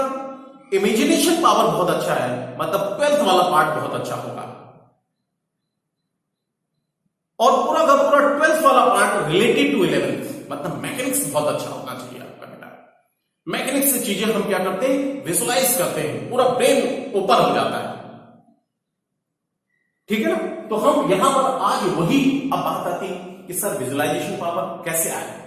इमेजिनेशन पावर बहुत अच्छा है, मतलब 12th वाला पार्ट बहुत अच्छा होगा, और पूरा का पूरा 12th वाला पार्ट रिलेटेड टू 11th, मतलब मैकेनिक्स बहुत अच्छा होना चाहिए आपका बेटा। मैकेनिक्स से चीजें हम क्या करते हैं विजुअलाइज करते हैं, पूरा ब्रेन ऊपर हो जाता है, ठीक है ना। तो हम यहां पर आज वही अब बात आती कि सर विजुअलाइजेशन पावर कैसे आए।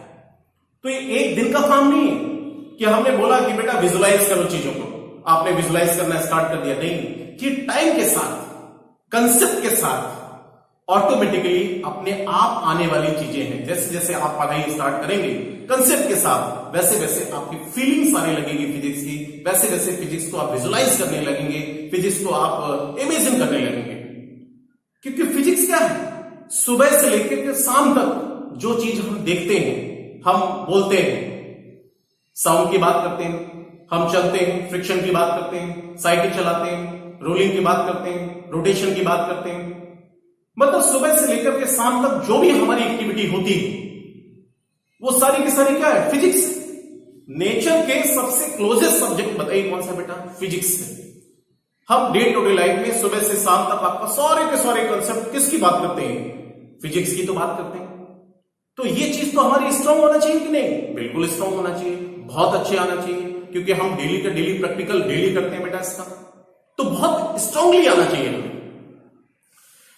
तो ये एक दिन का काम नहीं है कि हमने बोला कि बेटा विजुअलाइज करो चीजों को, आपने विजुअलाइज करना स्टार्ट कर दिया, नहीं, कि टाइम के साथ कंसेप्ट के साथ ऑटोमेटिकली अपने आप आने वाली चीजें हैं। जैसे जैसे आप पढ़ाई स्टार्ट करेंगे कंसेप्ट के साथ, वैसे वैसे आपकी फीलिंग्स आने लगेगी फिजिक्स की, वैसे वैसे फिजिक्स को आप विजुलाइज करने लगेंगे, फिजिक्स को आप इमेजिन करने लगेंगे। क्योंकि फिजिक्स क्या है, सुबह से लेकर के शाम तक जो चीज हम देखते हैं, हम बोलते हैं, साउंड की बात करते हैं, हम चलते हैं, फ्रिक्शन की बात करते हैं, साइकिल चलाते हैं, रोलिंग की बात करते हैं, रोटेशन की बात करते हैं, मतलब सुबह से लेकर के शाम तक जो भी हमारी एक्टिविटी होती है वो सारी की सारी क्या है, फिजिक्स। नेचर के सबसे क्लोजेस्ट सब्जेक्ट बताइए कौन सा बेटा, फिजिक्स है। हम डे टू डे लाइफ में सुबह से शाम तक आपका सारे के सारे कंसेप्ट किसकी बात करते हैं, फिजिक्स की तो बात करते हैं। तो ये चीज तो हमारी स्ट्रांग होना चाहिए कि नहीं, बिल्कुल स्ट्रांग होना चाहिए, बहुत अच्छे आना चाहिए, क्योंकि हम डेली का डेली प्रैक्टिकल डेली करते हैं बेटा इसका, तो बहुत स्ट्रांगली आना चाहिए हमें।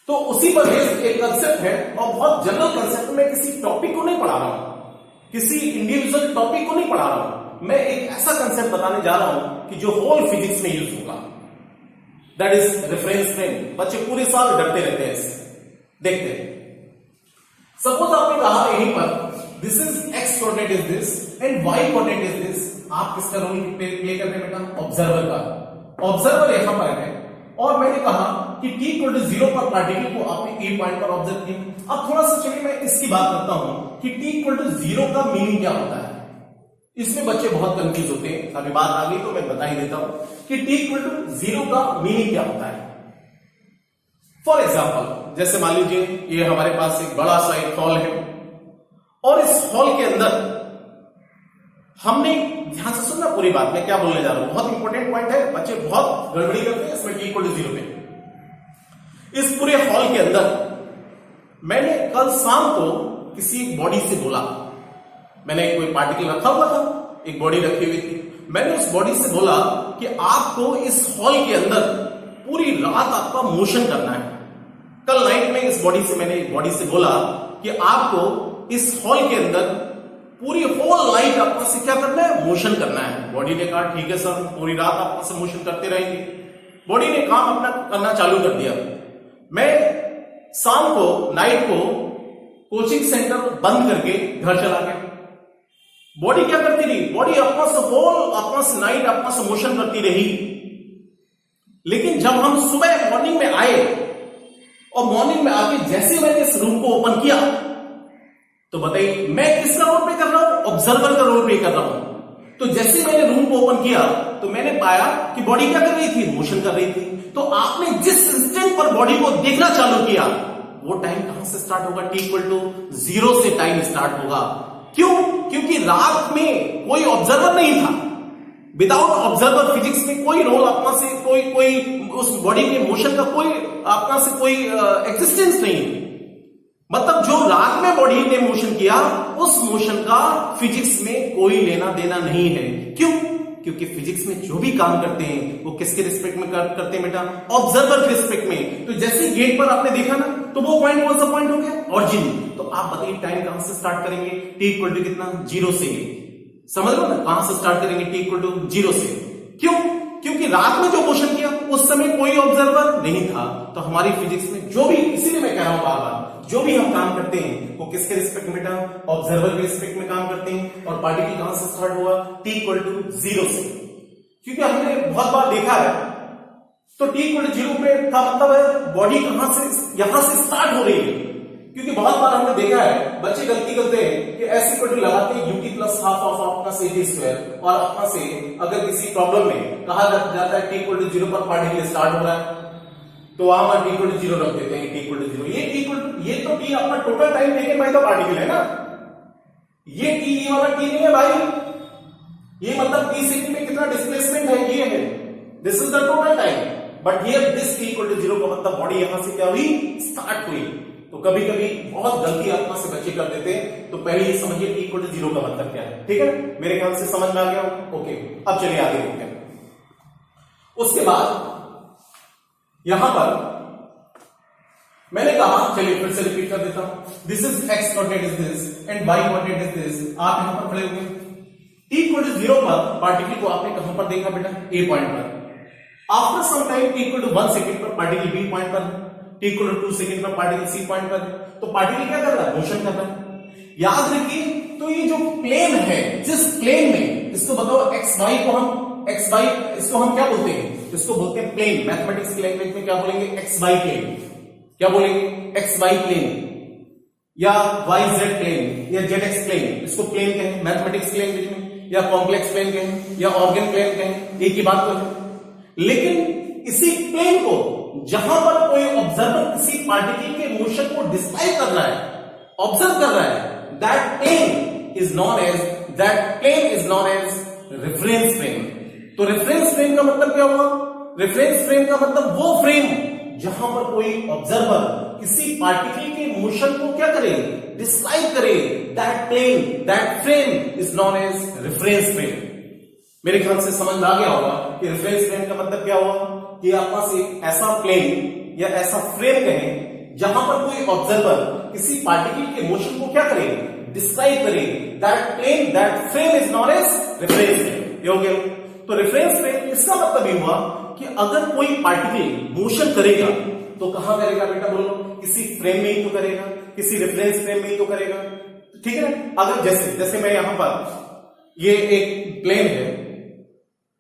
तो उसी पर एक कंसेप्ट है और बहुत जनरल कंसेप्ट में किसी टॉपिक को नहीं पढ़ा रहा हूं, किसी इंडिविजुअल टॉपिक को नहीं पढ़ा रहा हूं, मैं एक ऐसा कंसेप्ट बताने जा रहा हूं कि जो होल फिजिक्स में यूज होगा, दैट इज रेफरेंस फ्रेम। बच्चे पूरे साल डरते रहते हैं इससे। देखते हैं, सपोज आपने कहा यहीं पर this is x coordinate is this and y coordinate is this, आप किसका रोल प्ले करते हैं बेटा, ऑब्जर्वर का। ऑब्जर्वर यहां पर है और मैंने कहा कि t इक्वल टू 0 पर पार्टिकल को आपने ए पॉइंट पर ऑब्जर्व किया। अब थोड़ा सा चलिए मैं इसकी बात करता हूं कि t इक्वल टू 0 का मीनिंग क्या होता है। इसमें बच्चे बहुत कंफ्यूज होते हैं, अभी बात आ गई तो मैं बता ही देता हूं कि t इक्वल टू 0 का मीनिंग क्या होता है। फॉर एग्जाम्पल, जैसे मान लीजिए ये हमारे पास एक बड़ा सा एक हॉल है और इस हॉल के अंदर हमने, ध्यान से सुनना पूरी बात, मैं क्या बोलने जा रहा हूं, बहुत इंपॉर्टेंट पॉइंट है, बच्चे बहुत गड़बड़ी करते हैं इसमें। t इक्वल टू 0 पे इस पूरे हॉल के अंदर मैंने कल शाम को किसी बॉडी से बोला, मैंने कोई पार्टिकल रखा हुआ था, एक बॉडी रखी हुई थी, मैंने उस बॉडी से बोला कि आपको इस हॉल के अंदर पूरी रात आपका मोशन करना है। कल नाइट में इस बॉडी से, मैंने एक बॉडी से बोला कि आपको इस हॉल के अंदर पूरी होल नाइट आपको से क्या करना है, मोशन करना है। बॉडी ने कहा ठीक है सर, पूरी रात आपको से मोशन करते रहेंगे। बॉडी ने काम अपना करना चालू कर दिया। मैं शाम को, नाइट को कोचिंग सेंटर बंद करके घर चला गया। बॉडी क्या करती रही, बॉडी अपना से होल, अपना से नाइट, अपना से मोशन करती रही। लेकिन जब हम सुबह मॉर्निंग में आए और मॉर्निंग में आके जैसे मैंने इस रूम को ओपन किया तो बताइए मैं किसका रोल प्ले कर रहा हूं, ऑब्जर्वर का रोल प्ले कर रहा हूं। तो जैसे मैंने रूम को ओपन किया तो मैंने पाया कि बॉडी क्या कर रही थी, मोशन कर रही थी। तो आपने जिस इंस्टेंट पर बॉडी को देखना चालू किया वो टाइम कहां से स्टार्ट होगा, t इक्वल टू 0 से टाइम स्टार्ट होगा। क्यों, क्योंकि रात में कोई ऑब्जर्वर नहीं था। विदाउट ऑब्जर्वर फिजिक्स में कोई रोल अपना से, कोई उस बॉडी के मोशन का कोई अपना से कोई एग्जिस्टेंस नहीं। मतलब जो रात में बॉडी ने मोशन किया उस मोशन का फिजिक्स में कोई लेना देना नहीं है। क्यों, क्योंकि फिजिक्स में जो भी काम करते हैं वो किसके रिस्पेक्ट में करते हैं बेटा, ऑब्जर्वर के रिस्पेक्ट में। तो जैसे गेट पर आपने देखा ना, तो वो पॉइंट कौन सा पॉइंट हो गया, ऑरिजिन। तो आप बताइए टाइम कहां से स्टार्ट करेंगे, t इक्वल टू कितना, 0 से। समझ लो ना, कहां से स्टार्ट करेंगे, t इक्वल टू 0 से। क्यों, क्योंकि रात में जो मोशन किया उस समय कोई ऑब्जर्वर नहीं था। तो हमारी फिजिक्स में जो भी, इसीलिए मैं कह रहा हूं बार बार, जो भी हम काम करते हैं वो किसके रिस्पेक्ट में बेटा, ऑब्जर्वर के रिस्पेक्ट में काम करते हैं। और पार्टिकल कहां से स्टार्ट हुआ, t इक्वल टू 0 से। क्योंकि हमने बहुत बार देखा है तो t इक्वल टू 0 पे का मतलब है बॉडी कहां से, यहां से स्टार्ट हो रही है। क्योंकि बहुत बार हमने देखा है बच्चे गलती करते हैं कि ऐसे इक्वल टू लगाते हैं ut प्लस हाफ ऑफ आपका c स्क्वायर, और अपना से अगर किसी प्रॉब्लम में कहा जाता है t इक्वल टू 0 पर पार्टिकल स्टार्ट हो रहा है तो वहां पर t इक्वल टू 0 रख देते हैं, t इक्वल टू 0। ये t इक्वल टू, ये तो t अपना total time taken by the particle है ना, ये t, ये वाला t नहीं है भाई। ये मतलब t सेकंड में कितना डिस्प्लेसमेंट है, ये है, this is the total time. But here this t equal to 0 का मतलब बॉडी यहां से क्या हुई, स्टार्ट हुई। तो कभी कभी बहुत गलती आत्मा से बच्चे कर देते हैं। तो पहले ये समझिए t इक्वल टू 0 का मतलब क्या है, ठीक है, मेरे ख्याल से समझ में आ गया। ओके, अब चलिए आगे देखते हैं। उसके बाद यहां पर मैंने कहा, चलिए फिर से रिपीट कर देता हूं, this is x coordinate is this and y coordinate is this. आप यहां पर खड़े हो गए, t इक्वल टू 0 पर पार्टिकल को आपने कहां पर देखा बेटा, a पॉइंट पर। After some time t equal to 1 second पर पार्टिकल b पॉइंट पर। t इक्वल टू 2 सेकंड पर पार्टिकल सी पॉइंट पर, तो पार्टिकल क्या कर रहा है, मोशन कर रहा है। याद रखिए, तो ये जो प्लेन है, जिस प्लेन में, इसको बताओ एक्स वाई को हम, एक्स वाई इसको हम क्या बोलते हैं, इसको बोलते हैं प्लेन। मैथमेटिक्स की लैंग्वेज में क्या बोलेंगे, एक्स वाई प्लेन। क्या बोलेंगे, एक्स वाई प्लेन या वाई जेड प्लेन या जेड एक्स प्लेन, इसको प्लेन कहें मैथमेटिक्स की लैंग्वेज में, या कॉम्प्लेक्स प्लेन कहें या ऑर्गन प्लेन कहें, एक ही बात तो है। लेकिन इसी प्लेन को जहां पर कोई ऑब्जर्वर किसी पार्टिकल के मोशन को डिस्क्राइब कर रहा है, ऑब्जर्व कर रहा है, that plane is known as reference frame. तो रेफरेंस फ्रेम का मतलब क्या हुआ, रेफरेंस फ्रेम का मतलब वो फ्रेम जहां पर कोई ऑब्जर्वर किसी पार्टिकल के मोशन को क्या करे, डिस्क्राइब करे, that frame is known as reference frame. मेरे ख्याल से समझ आ गया होगा कि रेफरेंस फ्रेम का मतलब क्या हुआ, कि आप पास एक ऐसा प्लेन या ऐसा फ्रेम कहें जहां पर कोई ऑब्जर्वर किसी पार्टिकल के मोशन को क्या करे, डिस्क्राइब करे, that frame is known as reference frame. ये हो गया। तो रेफरेंस फ्रेम इसका मतलब ये हुआ कि अगर कोई पार्टिकल मोशन करेगा तो कहां करेगा बेटा, बोलो, किसी फ्रेम में ही तो करेगा, किसी रेफरेंस फ्रेम में ही तो करेगा, ठीक है ना। अगर जैसे मैं यहां पर, ये एक प्लेन है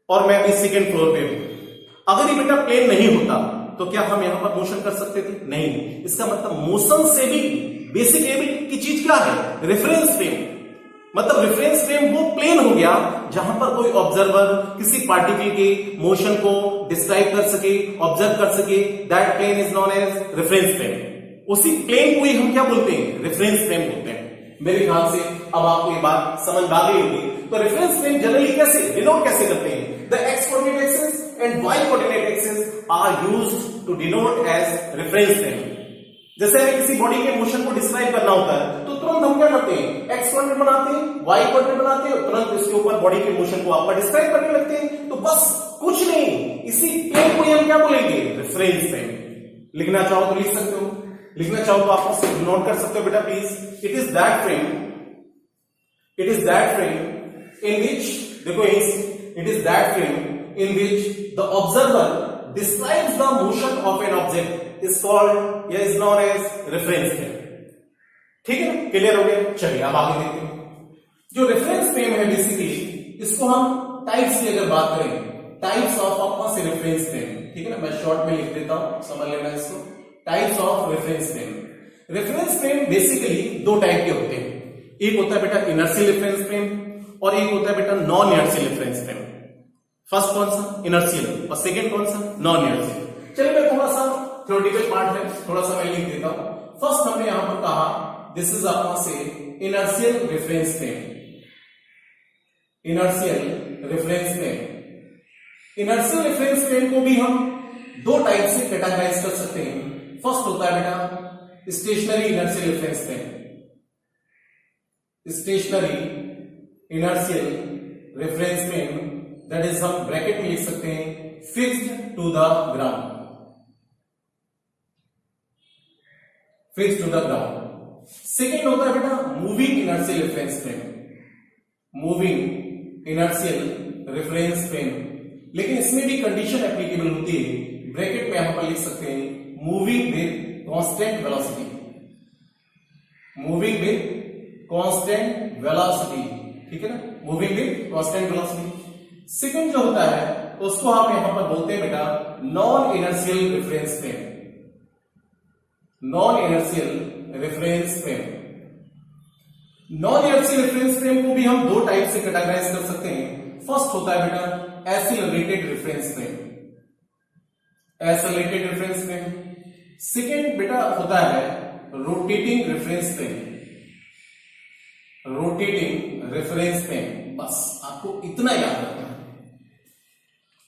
और मैं अभी सेकेंड फ्लोर पे हूं, अगर ये बेटा प्लेन नहीं होता तो क्या हम यहां पर मोशन कर सकते थे, नहीं। इसका मतलब मोशन से भी बेसिक एबिलिटी की चीज क्या है, रेफरेंस फ्रेम। मतलब रेफरेंस फ्रेम वो प्लेन हो गया जहां पर कोई ऑब्जर्वर किसी पार्टिकल के मोशन को डिस्क्राइब कर सके, ऑब्जर्व कर सके, that plane is known as reference frame. उसी प्लेन को ही हम क्या बोलते हैं, रेफरेंस फ्रेम बोलते हैं। मेरे ख्याल से अब आपको ये बात समझ आ गई होगी। तो रेफरेंस फ्रेम जनरली कैसे डिनोट कैसे करते हैं, the x coordinate axis and y coordinate axis are used to denote as reference frame. जैसे हमें किसी बॉडी के मोशन को डिस्क्राइब करना होता है तो तुरंत हम क्या करते हैं, एक्स कोऑर्डिनेट बनाते हैं, वाई कोऑर्डिनेट बनाते हैं, तुरंत इसके ऊपर बॉडी के मोशन को आपका डिस्क्राइब करने लगते हैं। तो बस कुछ नहीं, इसी प्लेन को हम क्या बोलेंगे, रेफरेंस फ्रेम। लिखना चाहो तो लिख सकते हो, लिखना चाहो तो आप नोट कर सकते हो बेटा please. It is that frame in which, देखो it is that frame in which the observer describes the motion of an object is called या is known as reference frame। ठीक है, क्लियर हो गया। चलिए अब आगे देखते हैं। जो रेफरेंस फ्रेम है बेसिकली, इसको हम टाइप्स की अगर बात करें, टाइप्स ऑफ आपका से रेफरेंस फ्रेम, ठीक है ना, मैं शॉर्ट में लिख देता हूं, समझ लेना इसको। Types of reference frame. Reference frame basically दो टाइप के होते हैं, एक होता है बेटा इनर्शियल रेफरेंस फ्रेम और एक होता है बेटा non inertial reference frame. First कौन सा, इनर्शियल, और सेकंड कौन सा, नॉन इनर्शियल। चलिए मैं थोड़ा सा थ्योरेटिकल पार्ट है, थोड़ा सा मैं लिख देता हूं। फर्स्ट हमने यहां पर कहा दिस इज आपका से inertial reference frame. Inertial reference frame, inertial reference frame को भी हम दो टाइप से कैटेगराइज कर सकते हैं। फर्स्ट होता है बेटा stationary inertial reference frame. Stationary inertial reference frame, that is हम ब्रैकेट में लिख सकते हैं fixed to the ground, fixed to the ground. Second होता है बेटा moving inertial reference frame, moving inertial reference frame, लेकिन इसमें भी कंडीशन एप्लीकेबल होती है। ब्रैकेट में यहां पर लिख सकते हैं moving with constant velocity, moving with constant velocity, ठीक है ना, moving with constant velocity. Second जो होता है उसको आप यहां पर बोलते हैं बेटा non inertial reference frame, non inertial reference frame. Non inertial reference frame को भी हम दो टाइप से कैटेगराइज कर सकते हैं। फर्स्ट होता है बेटा accelerated reference frame, accelerated reference frame. Second बेटा होता है rotating reference frame, rotating reference frame. बस आपको इतना याद रखना है।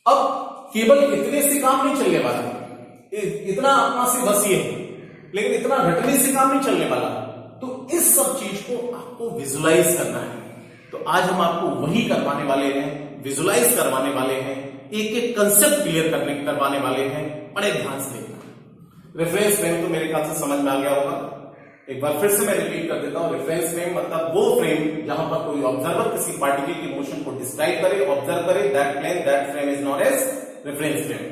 अब केवल इतने से काम नहीं चलने वाला, इतना अपना से बस ये है, लेकिन इतना रटने से काम नहीं चलने वाला। तो इस सब चीज को आपको विजुलाइज करना है। तो आज हम आपको वही करवाने वाले हैं, विजुलाइज करवाने वाले हैं, एक एक कंसेप्ट क्लियर करवाने वाले हैं। बड़े ध्यान से देखना। रेफरेंस फ्रेम तो मेरे ख्याल से समझ में आ गया होगा। एक बार फिर से मैं रिपीट कर देता हूं। रेफरेंस फ्रेम मतलब वो फ्रेम जहां पर कोई ऑब्जर्वर किसी पार्टिकल के मोशन को डिस्क्राइब करे, ऑब्जर्व करे, that frame is known as reference frame.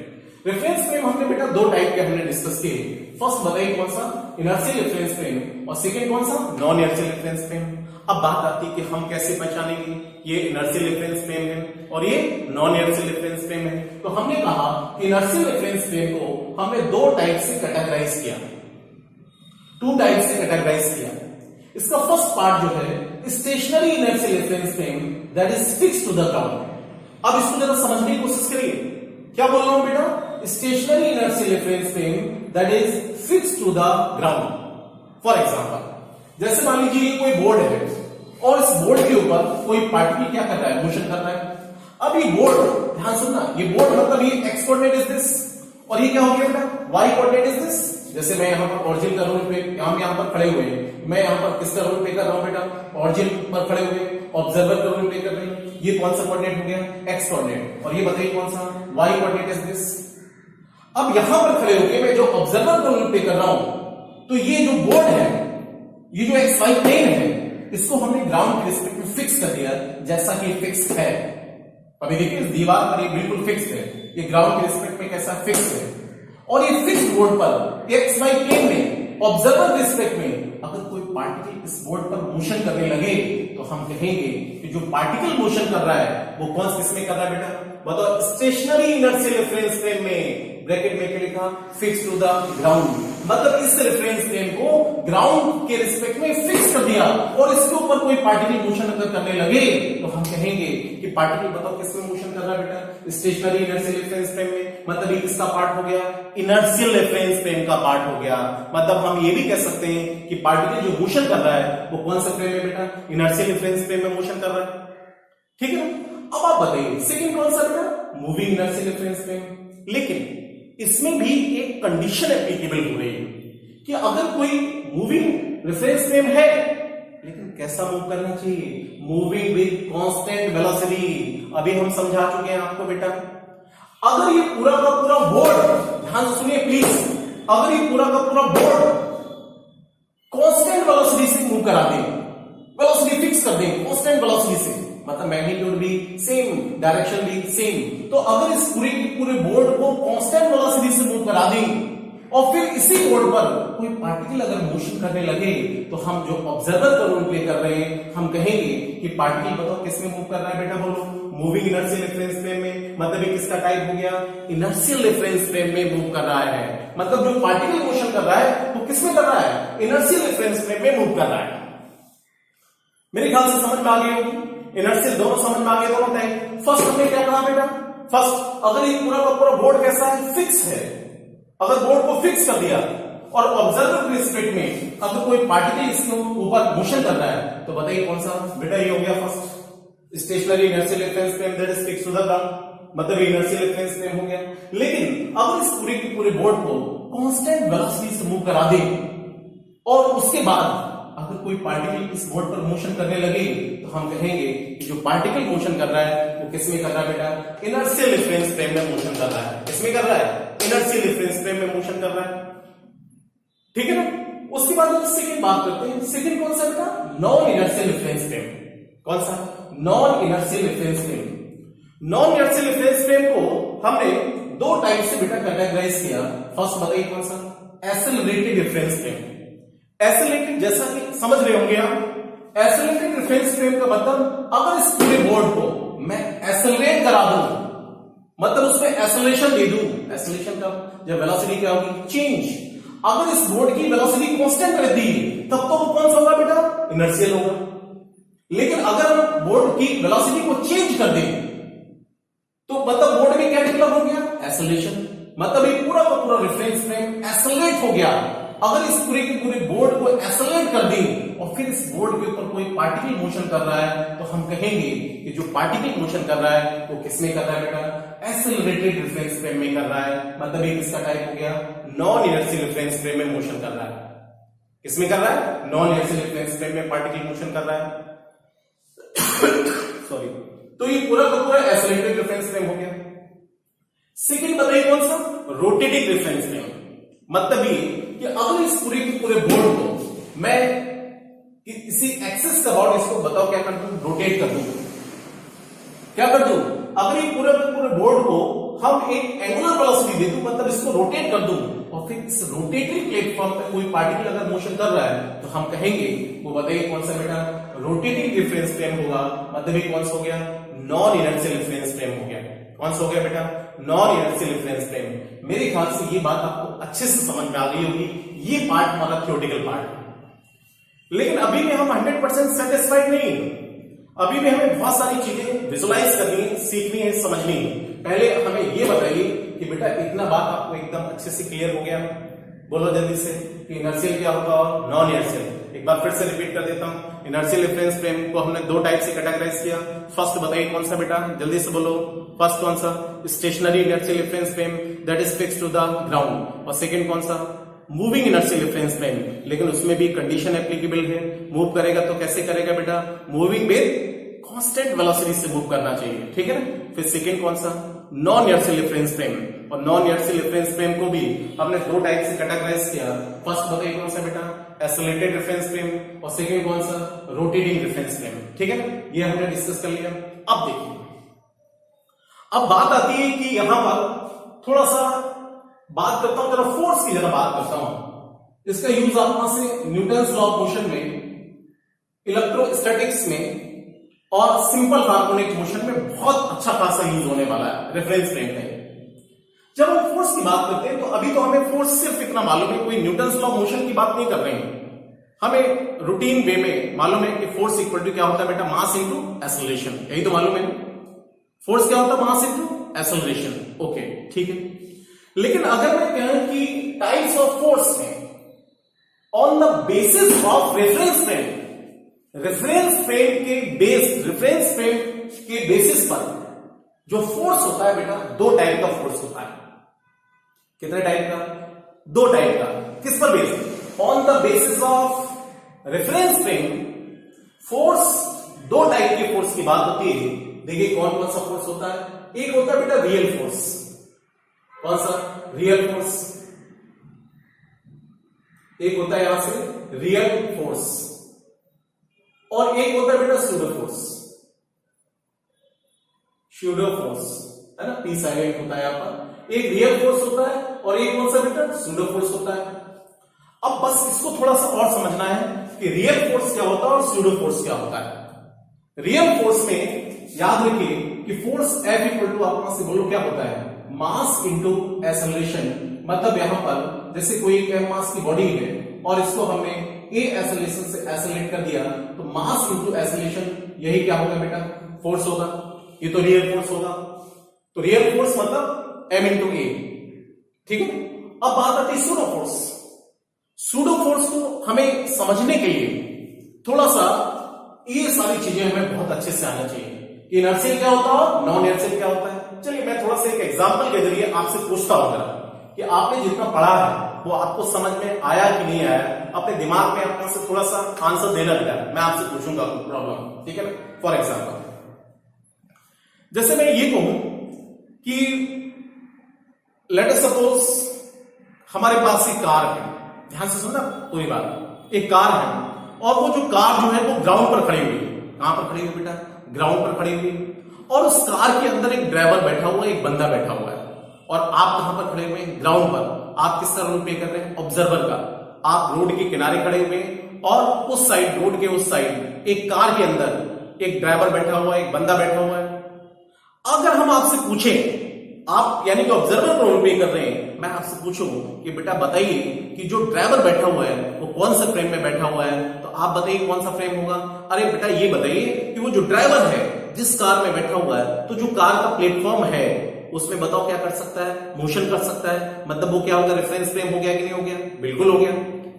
Reference frame हमने बेटा दो टाइप के हमने डिस्कस किए। फर्स्ट बताइए कौन सा, इनर्शियल रेफरेंस फ्रेम, और सेकंड कौन सा, नॉन इनर्शियल रेफरेंस फ्रेम। अब बात आती है कि हम कैसे पहचानेंगे ये इनर्शियल रेफरेंस फ्रेम है और ये नॉन इनर्शियल रेफरेंस फ्रेम है। तो हमने कहा कि इनर्शियल रेफरेंस फ्रेम को हमने दो टाइप से कैटेगराइज किया, टू टाइप से कैटेगराइज किया। इसका फर्स्ट पार्ट जो है stationary inertial reference frame that is fixed to the ground. अब इसको जरा समझने की कोशिश करिए, क्या बोल रहा हूं बेटा, stationary inertial reference frame that is fixed to the ground. For example, जैसे मान लीजिए कोई बोर्ड है और इस बोर्ड के ऊपर कोई पार्टिकल क्या कर रहा है, मोशन कर रहा है। अब ये बोर्ड, ध्यान सुनना, ये बोर्ड मतलब ये एक्स कोऑर्डिनेट इज दिस और ये क्या हो गया बेटा, वाई कोऑर्डिनेट इज दिस। जैसे मैं यहाँ पर ओरिजिन का रोल पे, हम यहाँ पर खड़े हुए हैं, मैं यहाँ पर किसका रोल प्ले कर रहा हूँ बेटा, ओरिजिन पर खड़े हुए, ऑब्जर्वर का रोल प्ले कर रहे हैं। ये कौन सा कोऑर्डिनेट हो गया, एक्स कोऑर्डिनेट, और ये बताइए कौन सा, वाई कोऑर्डिनेट इज दिस। अब यहां पर खड़े होकर मैं जो ऑब्जर्वर का रोल प्ले कर रहा हूं, तो ये जो बोर्ड है, ये जो एक्स वाई प्लेन है, इसको हमने ग्राउंड के रिस्पेक्ट में फिक्स कर दिया जैसा कि फिक्स है। अभी देखिए इस दीवार पर ये बिल्कुल फिक्स है, ये ग्राउंड के रिस्पेक्ट में कैसा फिक्स है। और ये फिक्स बोर्ड पर एक्स वाई प्लेन में ऑब्जर्वर के रिस्पेक्ट में अगर कोई पार्टिकल इस बोर्ड पर मोशन करने लगे तो हम कहेंगे कि जो पार्टिकल मोशन कर रहा है वो कौन किस में कर रहा है बेटा, बताओ, स्टेशनरी इनर्शियल रेफरेंस फ्रेम में, ब्रैकेट में क्या लिखा, फिक्स टू द ग्राउंड। मतलब इस रेफरेंस फ्रेम को ग्राउंड के रिस्पेक्ट में फिक्स कर दिया और इसके ऊपर कोई पार्टिकल मोशन अगर करने लगे तो हम कहेंगे कि पार्टिकल बताओ किस में मोशन कर रहा है बेटा, स्टेशनरी इनर्शियल रेफरेंस फ्रेम में। मतलब ये किसका पार्ट हो गया, इनर्शियल रेफरेंस फ्रेम का पार्ट हो गया। मतलब हम ये भी कह सकते हैं कि पार्टिकल जो मोशन कर रहा है वो कौन सा फ्रेम है बेटा, इनर्शियल रेफरेंस फ्रेम में मोशन कर रहा है। ठीक है, अब आप बताइए सेकंड कौन सा बेटा, मूविंग इनर्शियल रेफरेंस फ्रेम। लेकिन इसमें भी एक कंडीशन एप्लीकेबल हो रही है कि अगर कोई मूविंग रेफरेंस फ्रेम है, लेकिन कैसा मूव करना चाहिए, मूविंग विद कांस्टेंट वेलोसिटी। अभी हम समझा चुके हैं आपको बेटा। अगर ये पूरा का पूरा बोर्ड, ध्यान से सुनिए प्लीज, अगर ये पूरा का पूरा बोर्ड कांस्टेंट वेलोसिटी से मूव करा दें, वेलोसिटी फिक्स कर दें कांस्टेंट वेलोसिटी से, मतलब मैग्नीट्यूड भी सेम, डायरेक्शन भी सेम, तो अगर इस पूरे बोर्ड को कांस्टेंट वेलोसिटी से मूव करा दें और फिर इसी बोर्ड पर कोई पार्टिकल अगर मोशन करने लगे तो हम जो ऑब्जर्वर का रोल प्ले कर रहे हैं हम कहेंगे कि पार्टिकल बताओ किस में मूव कर रहा है बेटा, बोलो, मूविंग इनर्शियल रेफरेंस फ्रेम में। मतलब ये किसका टाइप हो गया, इनर्शियल रेफरेंस फ्रेम में मूव कर रहा है। मतलब जो पार्टिकल मोशन कर रहा है वो किस में कर रहा है, इनर्शियल रेफरेंस फ्रेम में मूव कर रहा है। मेरे ख्याल से समझ में आ गई होगी, इनर्शियल दोनों समझ में आ गए दोनों टाइप। फर्स्ट हमने क्या कहा बेटा, फर्स्ट अगर ये पूरा का पूरा बोर्ड कैसा है, फिक्स है, अगर बोर्ड को फिक्स कर दिया और ऑब्जर्वर के रिस्पेक्ट में अगर कोई पार्टिकल इसके ऊपर मोशन कर रहा है तो बताइए कौन सा बेटा, ये हो गया first stationary inertial reference frame that is fixed to the ground, मतलब इनर्शियल रेफरेंस फ्रेम हो गया। लेकिन अगर इस पूरे के पूरे बोर्ड को कांस्टेंट वेलोसिटी से मूव करा दे और उसके बाद अगर कोई पार्टिकल इस बोर्ड पर मोशन करने लगे तो हम कहेंगे कि जो पार्टिकल मोशन कर रहा है वो किस में कर रहा है बेटा, इनर्शियल रेफरेंस फ्रेम में मोशन कर रहा है। किसमें कर रहा है, इनर्शियल रेफरेंस फ्रेम में मोशन कर रहा है। ठीक है ना। उसके बाद हम सेकंड बात करते हैं, सेकंड कौन सा बेटा, नॉन इनर्शियल रेफरेंस फ्रेम। कौन सा, non inertial reference frame. Non inertial reference frame को हमने दो टाइप से बेटा कैटेगराइज किया। फर्स्ट बताइए कौन सा, एक्सेलरेटेड रेफरेंस फ्रेम। एक्सेलरेटेड जैसा कि समझ रहे होंगे आप, एक्सेलरेटेड रेफरेंस फ्रेम का मतलब अगर इस पूरे बोर्ड को मैं एक्सेलरेट करा दूं, मतलब उसमें एक्सेलरेशन दे दूं, एक्सेलरेशन का जब वेलोसिटी क्या होगी, चेंज। अगर इस बोर्ड की वेलोसिटी कांस्टेंट रहती तब तो वो कौन सा होगा बेटा, इनर्शियल होगा। लेकिन अगर हम बोर्ड की वेलोसिटी को चेंज कर दें तो मतलब बोर्ड में क्या डेवलप हो गया, एक्सेलरेशन। मतलब ये पूरा का पूरा रेफरेंस फ्रेम एक्सेलरेट हो गया। अगर इस पूरे के पूरे बोर्ड को एक्सेलरेट कर दें और फिर इस बोर्ड के ऊपर कोई पार्टिकल मोशन कर रहा है तो हम कहेंगे कि जो पार्टिकल मोशन कर रहा है वो किसमें कर रहा है बेटा, एक्सेलरेटेड रेफरेंस फ्रेम में कर रहा है। मतलब ये किसका टाइप हो गया, नॉन इनर्शियल रेफरेंस फ्रेम में मोशन कर रहा है। किसमें कर रहा है, नॉन इनर्शियल रेफरेंस फ्रेम में पार्टिकल मोशन कर रहा है। सॉरी, तो ये पूरा का पूरा एक्सेलरेटेड रेफरेंस फ्रेम हो गया। सेकंड बताइए कौन सा, रोटेटिंग रेफरेंस फ्रेम। मतलब ये कि अगर इस पूरे के पूरे बोर्ड को मैं किसी एक्सिस का अबाउट इसको बताओ क्या कर दूं, रोटेट कर दूं। क्या कर दूं, अगर ये पूरे के पूरे बोर्ड को हम एक एंगुलर वेलोसिटी दे दूं, मतलब इसको रोटेट कर दूं, और फिर इस रोटेटरी प्लेटफॉर्म पे कोई पार्टिकल अगर मोशन कर रहा है तो हम कहेंगे, वो बताइए कौन सा बेटा, रोटेटिंग रिफरेंस फ्रेम होगा। मतलब ये कौन सा हो गया, नॉन इनर्शियल रिफरेंस फ्रेम हो गया। कौन सा हो गया बेटा, नॉन इनर्शियल रिफरेंस फ्रेम। मेरे ख्याल से ये बात आपको अच्छे से समझ में आ गई होगी। ये पार्ट हमारा थ्योरेटिकल पार्ट है, लेकिन अभी भी हम 100% सेटिस्फाइड नहीं है। अभी भी हमें बहुत सारी चीजें विजुलाइज करनी है, सीखनी है, समझनी है। पहले हमें ये बताइए कि बेटा इतना बात आपको एकदम अच्छे से क्लियर हो गया, बोलो जल्दी से कि इनर्शियल क्या होगा और नॉन इनर्शियल। एक बार फिर से रिपीट कर देता हूं। इनर्शियल रिफरेंस फ्रेम को हमने दो टाइप से कैटेगराइज किया। फर्स्ट बताइए कौन सा बेटा, जल्दी से बोलो। फर्स्ट कौन सा, stationary inertial reference frame that is fixed to the ground. और सेकंड कौन सा, मूविंग इनर्शियल रिफरेंस फ्रेम, लेकिन उसमें भी कंडीशन एप्लीकेबल है। मूव करेगा तो कैसे करेगा बेटा, मूविंग विद कांस्टेंट वेलोसिटी से मूव करना चाहिए, ठीक है ना। फिर सेकंड कौन सा, नॉन इनर्शियल रिफरेंस फ्रेम। और नॉन इनर्शियल रिफरेंस फ्रेम को भी हमने दो टाइप से कैटेगराइज किया। फर्स्ट बताइए कौन सा बेटा, एक्सेलरेटेड रेफरेंस फ्रेम, और सेकंड कौन सा, रोटेटिंग रेफरेंस फ्रेम, ठीक है। ये हमने डिस्कस कर लिया। अब देखिए, अब बात आती है कि यहां पर थोड़ा सा बात करता हूं, जरा फोर्स की जरा बात करता हूं। इसका यूज आप से न्यूटन्स लॉ ऑफ मोशन में, इलेक्ट्रोस्टैटिक्स में और सिंपल हार्मोनिक मोशन में बहुत अच्छा खासा यूज होने वाला है रेफरेंस फ्रेम में। जब हम फोर्स की बात करते हैं तो अभी तो हमें फोर्स सिर्फ इतना मालूम है, कोई न्यूटन्स लॉ ऑफ मोशन की बात नहीं कर रहे हैं। हमें रूटीन वे में मालूम है कि फोर्स इक्वल टू क्या होता है बेटा, मास इंटू एक्सेलरेशन। यही तो मालूम है, फोर्स क्या होता है, मास इंटू एक्सेलरेशन। ओके, ठीक है। लेकिन अगर मैं कहूं कि टाइप्स ऑफ फोर्स में on the basis of reference frame, reference frame के बेसिस पर जो फोर्स होता है बेटा, दो टाइप का फोर्स होता है। कितने टाइप का, दो टाइप का। किस पर based, on the basis of reference frame force, दो टाइप के फोर्स की बात होती है। देखिए कौन कौन सा फोर्स होता है। एक होता है बेटा रियल फोर्स। कौन सा, रियल फोर्स। एक होता है यहां से रियल फोर्स, और एक होता है बेटा सूडो फोर्स। सूडो फोर्स है ना, पी साइलेंट होता है यहां पर। एक रियल फोर्स होता है और एक कौन सा बेटा, सूडो फोर्स होता है। अब बस इसको थोड़ा सा और समझना है कि रियल फोर्स क्या होता है और सूडो फोर्स क्या होता है। रियल फोर्स में याद रखिए कि फोर्स F इक्वल टू, आप से बोलो क्या होता है, मास इंटू एक्सेलरेशन। मतलब यहां पर जैसे कोई एक मास की बॉडी है और इसको हमने ए एक्सेलरेशन से एक्सेलरेट कर दिया, तो मास इंटू एक्सेलरेशन, यही क्या होगा बेटा, फोर्स होगा। ये तो रियल फोर्स होगा। तो रियल फोर्स मतलब m इंटू ए, ठीक है। अब बात आती है सूडो फोर्स। सूडो फोर्स को हमें समझने के लिए थोड़ा सा ये सारी चीजें हमें बहुत अच्छे से आना चाहिए। इनर्शियल क्या होता है, नॉन इनर्शियल क्या होता है। चलिए मैं थोड़ा सा एक एग्जांपल के जरिए आपसे पूछता हूं कि आपने जितना पढ़ा है वो आपको समझ में आया कि नहीं आया। अपने दिमाग में अपने से थोड़ा सा आंसर देना बेटा, मैं आपसे पूछूंगा प्रॉब्लम, ठीक है ना। फॉर एग्जांपल जैसे मैं ये कहूं कि लेट अस सपोज हमारे पास एक कार है, ध्यान से सुनना पूरी बात। एक कार है और वो जो कार जो है वो ग्राउंड पर खड़ी हुई है। कहां पर खड़ी हुई बेटा, ग्राउंड पर खड़ी हुई। और उस कार के अंदर एक ड्राइवर बैठा हुआ है, एक बंदा बैठा हुआ है, और आप कहां पर खड़े हुए हैं, ग्राउंड पर। आप किसका रोल प्ले कर रहे हैं, ऑब्जर्वर का। आप रोड के किनारे खड़े हुए हैं और उस साइड, रोड के उस साइड एक कार के अंदर एक ड्राइवर बैठा हुआ है, एक बंदा बैठा हुआ है। अगर हम आपसे पूछें, आप यानी कि ऑब्जर्वर रोल प्ले कर रहे हैं, मैं आपसे पूछूं कि बेटा बताइए कि जो ड्राइवर बैठा हुआ है वो कौन सा फ्रेम में बैठा हुआ है, तो आप बताइए कौन सा फ्रेम होगा। अरे बेटा ये बताइए कि वो जो ड्राइवर है जिस कार में बैठा हुआ है, तो जो कार का प्लेटफॉर्म है उसमें बताओ क्या कर सकता है, मोशन कर सकता है। मतलब वो क्या होगा, रेफरेंस फ्रेम हो गया कि नहीं हो गया, बिल्कुल हो गया।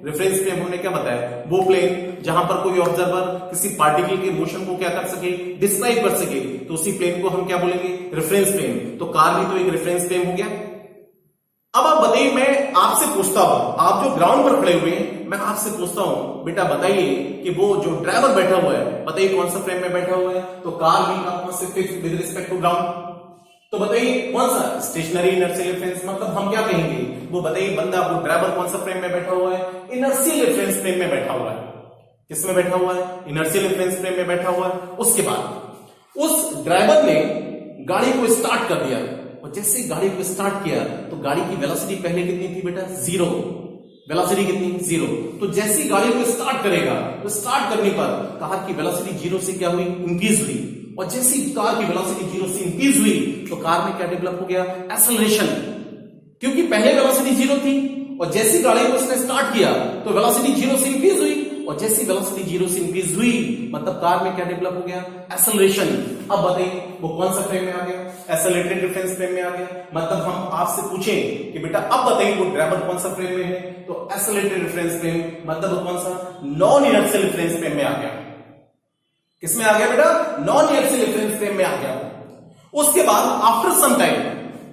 रेफरेंस फ्रेम हमने क्या बताया, वो प्लेन जहां पर कोई ऑब्जर्वर किसी पार्टिकल के मोशन को क्या कर सके, डिस्क्राइब कर सके, तो उसी प्लेन को हम क्या बोलेंगे, रेफरेंस फ्रेम। तो कार भी तो एक रेफरेंस फ्रेम हो गया। अब आप बताइए, मैं आपसे पूछता हूं, आप जो ग्राउंड पर खड़े हुए हैं, मैं आपसे पूछता हूं बेटा बताइए कि वो जो ड्राइवर बैठा हुआ है, बताइए कौन सा फ्रेम में बैठा हुआ है। तो कार भी आपका सिर्फ विद रिस्पेक्ट टू ग्राउंड। तो बताइए कौन सा, स्टेशनरी इनर्शियल रिफरेंस। मतलब हम क्या कहेंगे, वो बताइए बंदा, वो ड्राइवर कौन सा फ्रेम में बैठा हुआ है, इनर्शियल रिफरेंस फ्रेम में बैठा हुआ है। किसमें बैठा हुआ है, इनर्शियल रिफरेंस फ्रेम में बैठा हुआ है। उसके बाद उस ड्राइवर ने गाड़ी को स्टार्ट कर दिया, और जैसे गाड़ी को स्टार्ट किया तो गाड़ी की वेलोसिटी पहले कितनी थी बेटा? 0। वेलोसिटी कितनी? 0। तो जैसी गाड़ी को स्टार्ट करेगा तो स्टार्ट करने पर कार की वेलोसिटी 0 से क्या हुई? इंक्रीज हुई। और जैसी कार की वेलोसिटी 0 से इंक्रीज हुई तो कार में क्या डेवलप हो गया? एक्सेलरेशन। क्योंकि पहले वेलोसिटी 0 थी और जैसी गाड़ी को उसने स्टार्ट किया तो वेलोसिटी 0 से इंक्रीज हुई, और जैसी वेलोसिटी 0 से इंक्रीज हुई मतलब कार में क्या डेवलप हो गया? एक्सेलरेशन। अब बताइए वो कौन सा फ्रेम में आ गया? एक्सेलरेटेड रेफरेंस फ्रेम में आ गया। मतलब हम आपसे पूछें कि बेटा अब बताइए वो ड्राइवर कौन सा फ्रेम में है, तो एक्सेलरेटेड रेफरेंस फ्रेम मतलब वो कौन सा? नॉन इनर्शियल रेफरेंस फ्रेम में आ गया। किसमें आ गया बेटा? नॉन इनर्शियल रेफरेंस फ्रेम में आ गया। उसके बाद आफ्टर सम टाइम,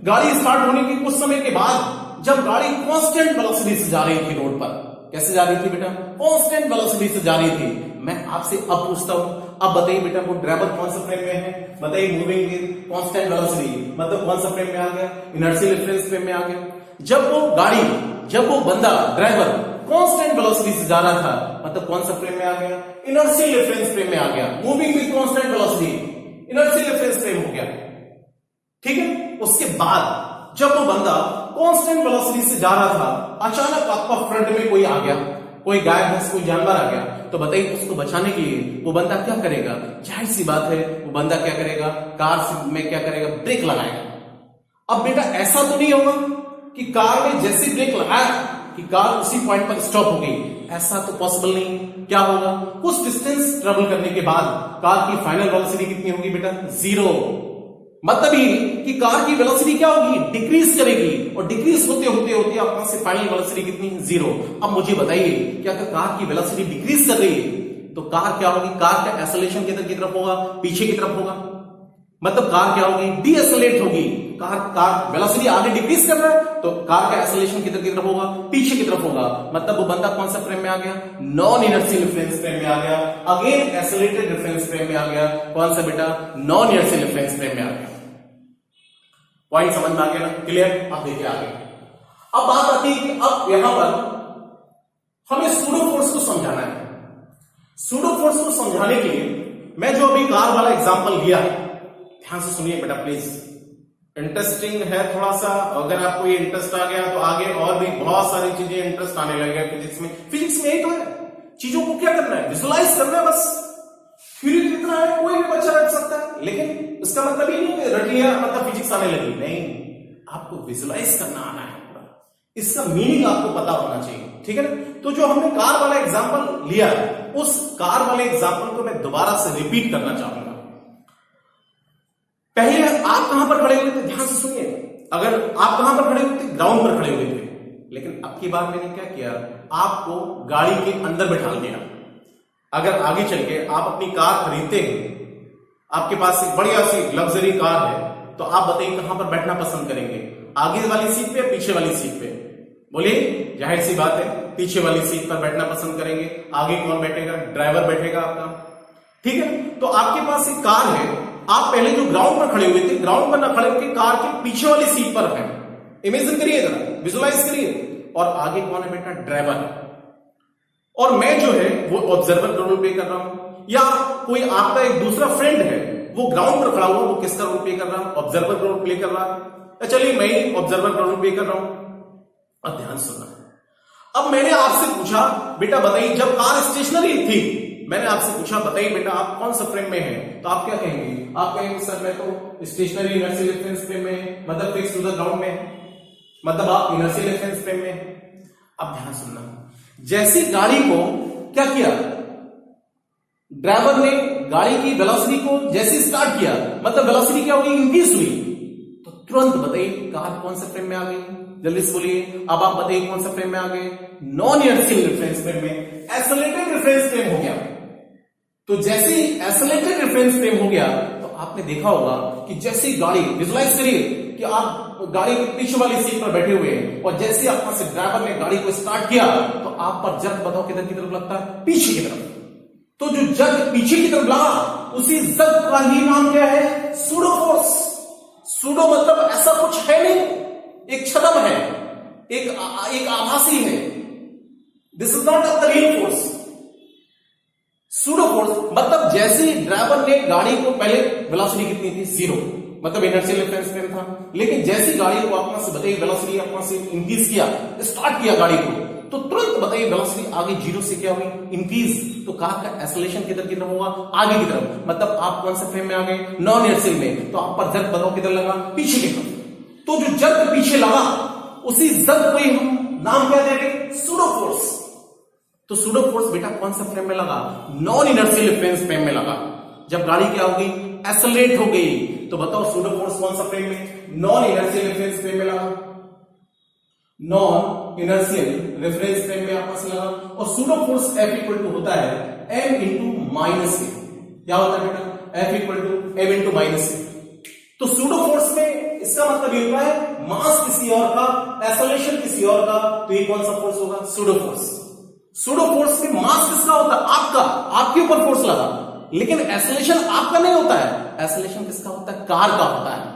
गाड़ी स्टार्ट होने के कुछ समय के बाद, जब गाड़ी कांस्टेंट वेलोसिटी से जा रही थी रोड पर, कैसे जा रही थी बेटा? कांस्टेंट वेलोसिटी से जा रही थी। मैं आपसे अब पूछता हूं, अब बताइए बेटा वो ड्राइवर कौन सा फ्रेम में है? बताइए मूविंग विद कांस्टेंट वेलोसिटी मतलब कौन सा फ्रेम में आ गया? इनर्शियल रेफरेंस फ्रेम में आ गया। जब वो बंदा ड्राइवर कांस्टेंट वेलोसिटी से जा रहा था मतलब कौन सा फ्रेम में आ गया? इनर्शियल रेफरेंस फ्रेम में आ गया। Moving with constant velocity inertial reference frame हो गया, ठीक है। उसके बाद जब वो बंदा कांस्टेंट वेलोसिटी से जा रहा था, अचानक आपका फ्रंट में कोई आ गया, कोई गाय भैंस कोई जानवर आ गया, तो बताइए उसको बचाने के लिए वो बंदा क्या करेगा? जाहिर सी बात है वो बंदा क्या करेगा? कार में क्या करेगा? ब्रेक लगाएगा। अब बेटा ऐसा तो नहीं होगा कि कार में जैसे ब्रेक लगाया कि कार उसी पॉइंट पर स्टॉप हो गई, ऐसा तो पॉसिबल नहीं। क्या होगा? कुछ डिस्टेंस ट्रेवल करने के बाद कार की फाइनल वेलोसिटी कितनी होगी बेटा? 0। मतलब ये कि कार की वेलोसिटी क्या होगी? डिक्रीज करेगी, और डिक्रीज होते होते होते आपके पास फाइनल वेलोसिटी कितनी? 0। अब मुझे बताइए क्या कार की वेलोसिटी डिक्रीज कर रही है तो कार क्या होगी? कार का एक्सेलरेशन किधर की तरफ होगा? पीछे की तरफ होगा। मतलब कार क्या होगी? डीएक्सेलरेट होगी। कार वेलोसिटी आगे डिक्रीज कर रहा है तो कार का एक्सेलरेशन किधर की तरफ होगा? पीछे की तरफ होगा। मतलब वो बंदा कौन सा फ्रेम में आ गया? नॉन इनर्शियल रेफरेंस फ्रेम में आ गया। अगेन एक्सेलरेटेड रेफरेंस फ्रेम में आ गया। कौन सा बेटा? नॉन इनर्शियल रेफरेंस फ्रेम में आ गया। पॉइंट समझ में आ गया ना? क्लियर? अब देखिए आगे। अब बात आती है कि अब यहां पर हमें सूडो फोर्स को समझाना है। सूडो फोर्स को समझाने के लिए मैं जो अभी कार वाला एग्जांपल लिया, ध्यान से सुनिए बेटा प्लीज। इंटरेस्टिंग है थोड़ा सा। अगर आपको ये इंटरेस्ट आ गया तो आगे और भी बहुत सारी चीजें इंटरेस्ट आने लगेगा फिजिक्स में। फिजिक्स में यही तो है, चीजों को क्या करना है? विजुलाइज करना है बस। थ्योरी कितना है कोई भी बच्चा रख सकता है, लेकिन इसका मतलब ये नहीं रट लिया मतलब फिजिक्स आने लगी, नहीं। आपको विजुलाइज करना आना है पूरा, इसका मीनिंग आपको पता होना चाहिए, ठीक है ना? तो जो हमने कार वाला एग्जांपल लिया, उस कार वाले एग्जांपल को मैं दोबारा से रिपीट करना चाहूंगा। पहले आप कहां पर खड़े हुए थे? ध्यान से सुनिए। अगर आप कहां पर खड़े हुए थे? ग्राउंड पर खड़े हुए थे। लेकिन अब की बार मैंने क्या किया? आपको गाड़ी के अंदर बैठा दिया। अगर आगे चल के आप अपनी कार खरीदते हैं, आपके पास एक बढ़िया सी लग्जरी कार है, तो आप बताइए कहां पर बैठना पसंद करेंगे? आगे वाली सीट पे, पीछे वाली सीट पे? बोलिए, जाहिर सी बात है पीछे वाली सीट पर बैठना पसंद करेंगे। आगे कौन बैठेगा? ड्राइवर बैठेगा आपका, ठीक है। तो आपके पास एक कार है, आप पहले जो ग्राउंड पर खड़े हुए थे, ग्राउंड पर ना खड़े होकर कार के पीछे वाली सीट पर है। इमेजिन करिए जरा, विजुलाइज करिए। और आगे कौन है बेटा? ड्राइवर है। और मैं जो है वो ऑब्जर्वर का रोल प्ले कर रहा हूं, या कोई आपका एक दूसरा फ्रेंड है वो ग्राउंड पर खड़ा हुआ, वो किसका रोल प्ले कर रहा है? ऑब्जर्वर का रोल प्ले कर रहा है। चलिए मैं ही ऑब्जर्वर का रोल प्ले कर रहा हूं। अब ध्यान सुनना। अब मैंने आपसे पूछा बेटा बताइए, जब कार स्टेशनरी थी, मैंने आपसे पूछा बताइए बेटा आप कौन सा फ्रेम में हैं? तो आप क्या कहेंगे? आप कहेंगे सर मैं तो स्टेशनरी इनर्शियल रेफरेंस फ्रेम में, मतलब फिक्स टू द ग्राउंड में, मतलब आप इनर्शियल रेफरेंस फ्रेम में। अब ध्यान सुनना, जैसी गाड़ी को क्या किया ड्राइवर ने, गाड़ी की वेलोसिटी को जैसे स्टार्ट किया, मतलब वेलोसिटी क्या होगी? इंक्रीज हुई। तो तुरंत बताइए कार कौन सा फ्रेम में आ गई? जल्दी से बोलिए। अब आप बताइए कौन सा फ्रेम में आ गए? नॉन इनर्शियल रेफरेंस फ्रेम में, एक्सेलरेटेड रेफरेंस फ्रेम हो गया। तो जैसे ही एक्सेलरेटेड रेफरेंस फ्रेम हो गया तो आपने देखा होगा कि जैसी गाड़ी, विजुलाइज करिए कि आप गाड़ी के पीछे वाली सीट पर बैठे हुए हैं, और जैसे आपका से ड्राइवर ने गाड़ी को स्टार्ट किया तो आप पर जग बताओ किधर की तरफ लगता है? पीछे की तरफ। तो जो जग पीछे की तरफ लगा, उसी जग का ही नाम क्या है? Pseudo force. सूडो मतलब ऐसा कुछ है नहीं, एक छदम है, एक आभासी है। This is not the real force. Pseudo force मतलब जैसे ड्राइवर ने गाड़ी को, पहले वेलोसिटी कितनी थी? 0, मतलब इनर्शियल रेफरेंस फ्रेम था। लेकिन जैसी गाड़ी को अपना से बताइए वेलोसिटी अपना से इंक्रीज किया, स्टार्ट किया गाड़ी को, तो तुरंत बताइए वेलोसिटी आगे जीरो से क्या हुई, इंक्रीज। तो कार का एक्सेलरेशन किधर की तरफ होगा, आगे की तरफ। मतलब आप कौन से फ्रेम में आ गए, नॉन इनर्शियल में। तो आप पर जर्क बताओ किधर लगा, पीछे की तरफ। तो जो जर्क पीछे लगा उसी जर्क को ही हम नाम क्या देंगे, सूडो फोर्स। तो सूडो फोर्स बेटा कौन सा फ्रेम में लगा, नॉन इनर्शियल रेफरेंस फ्रेम में लगा। जब गाड़ी क्या हो गई, एक्सेलरेट हो गई, तो बताओ सूडो फोर्स कौन सा फ्रेम में, नॉन इनर्शियल रेफरेंस फ्रेम में लगा। नॉन इनर्शियल रेफरेंस फ्रेम में आपस लगा। और pseudo force F equal to होता है m इंटू माइनस ए। क्या होता है बेटा, F equal to m into minus a. तो सूडो फोर्स में इसका मतलब ये होता है मास किसी और का, एक्सेलरेशन किसी और का, तो ये कौन सा फोर्स होगा, सूडो फोर्स। सूडो फोर्स में मास किसका होता है, आपका, आपके ऊपर फोर्स लगा। लेकिन एक्सेलरेशन आपका नहीं होता है, एक्सेलरेशन किसका होता है, कार का होता है।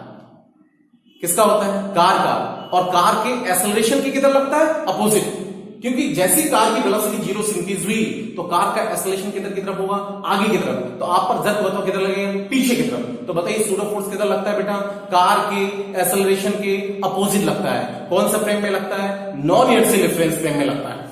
किसका होता है, कार का। और कार के एक्सेलरेशन की किधर लगता है, अपोजिट। क्योंकि जैसी कार की वेलोसिटी जीरो से इंक्रीज हुई तो कार का एक्सेलरेशन किधर की तरफ होगा, आगे की तरफ। तो आप पर जर्क बताओ किधर लगेगा, पीछे की तरफ। तो बताइए सूडो फोर्स किधर लगता है बेटा, कार के एक्सेलरेशन के अपोजिट लगता है। कौन सा फ्रेम में लगता है, नॉन इनर्शियल रेफरेंस फ्रेम में लगता है।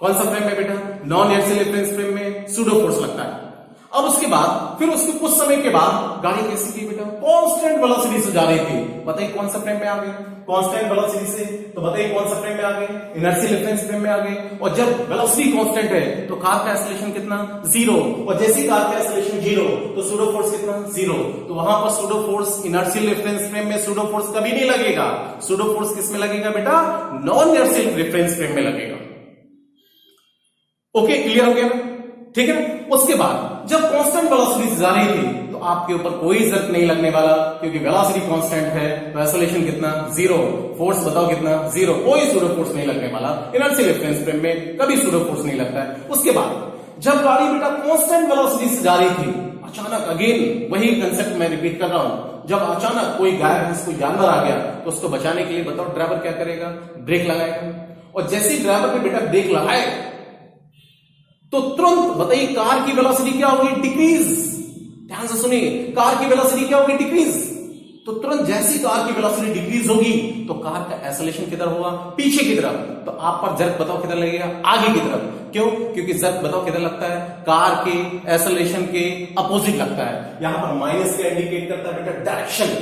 कौन सा फ्रेम में बेटा, नॉन इनर्शियल रेफरेंस फ्रेम में सूडो फोर्स लगता है। अब उसके बाद फिर उसके कुछ समय के बाद गाड़ी कैसी थी बेटा, कांस्टेंट वेलोसिटी से जा रही थी। बताइए कौन सा फ्रेम में आ गए, कांस्टेंट वेलोसिटी से। तो बताइए कौन सा फ्रेम में आ गए, इनर्शियल रेफरेंस फ्रेम में आ गए। और जब वेलोसिटी कांस्टेंट है तो कार का एक्सेलरेशन कितना, जीरो। और जैसी कार का एक्सेलरेशन जीरो तो सूडो फोर्स कितना, जीरो। तो वहां पर pseudo force inertial reference frame में सूडो फोर्स कभी नहीं लगेगा। सूडो फोर्स किस में लगेगा बेटा, नॉन इनर्शियल रेफरेंस फ्रेम में लगेगा। ओके, क्लियर हो गया, ठीक है। उसके बाद जब कांस्टेंट वेलोसिटी से जा रही थी तो आपके ऊपर कोई जर्क नहीं लगने वाला, क्योंकि वेलोसिटी कांस्टेंट है। तो एक्सेलरेशन कितना, जीरो। फोर्स बताओ कितना, जीरो। कोई सूडो फोर्स नहीं लगने वाला। इनर्शियल रेफरेंस फ्रेम में कभी सूडो फोर्स नहीं लगता है। उसके बाद जब गाड़ी बेटा कांस्टेंट वेलोसिटी से जा रही थी, अचानक अगेन वही कंसेप्ट मैं रिपीट कर रहा हूं, जब अचानक कोई गाय भैंस कोई जानवर आ गया तो उसको बचाने के लिए बताओ ड्राइवर क्या करेगा, ब्रेक लगाएगा। और जैसे ही ड्राइवर ने बेटा ब्रेक लगाए तो तुरंत बताइए कार की वेलोसिटी क्या होगी, डिक्रीज। ध्यान से सुनिए, कार की वेलोसिटी क्या होगी, डिक्रीज। तो तुरंत जैसी कार की वेलोसिटी डिक्रीज होगी तो कार का एक्सेलरेशन किधर होगा, पीछे की तरफ। तो आप पर जर्क बताओ किधर लगेगा, आगे की तरफ। क्यों, क्योंकि जर्क बताओ किधर लगता है, कार के एक्सेलरेशन के अपोजिट लगता है। यहां पर माइनस का इंडिकेट करता है बेटा डायरेक्शन।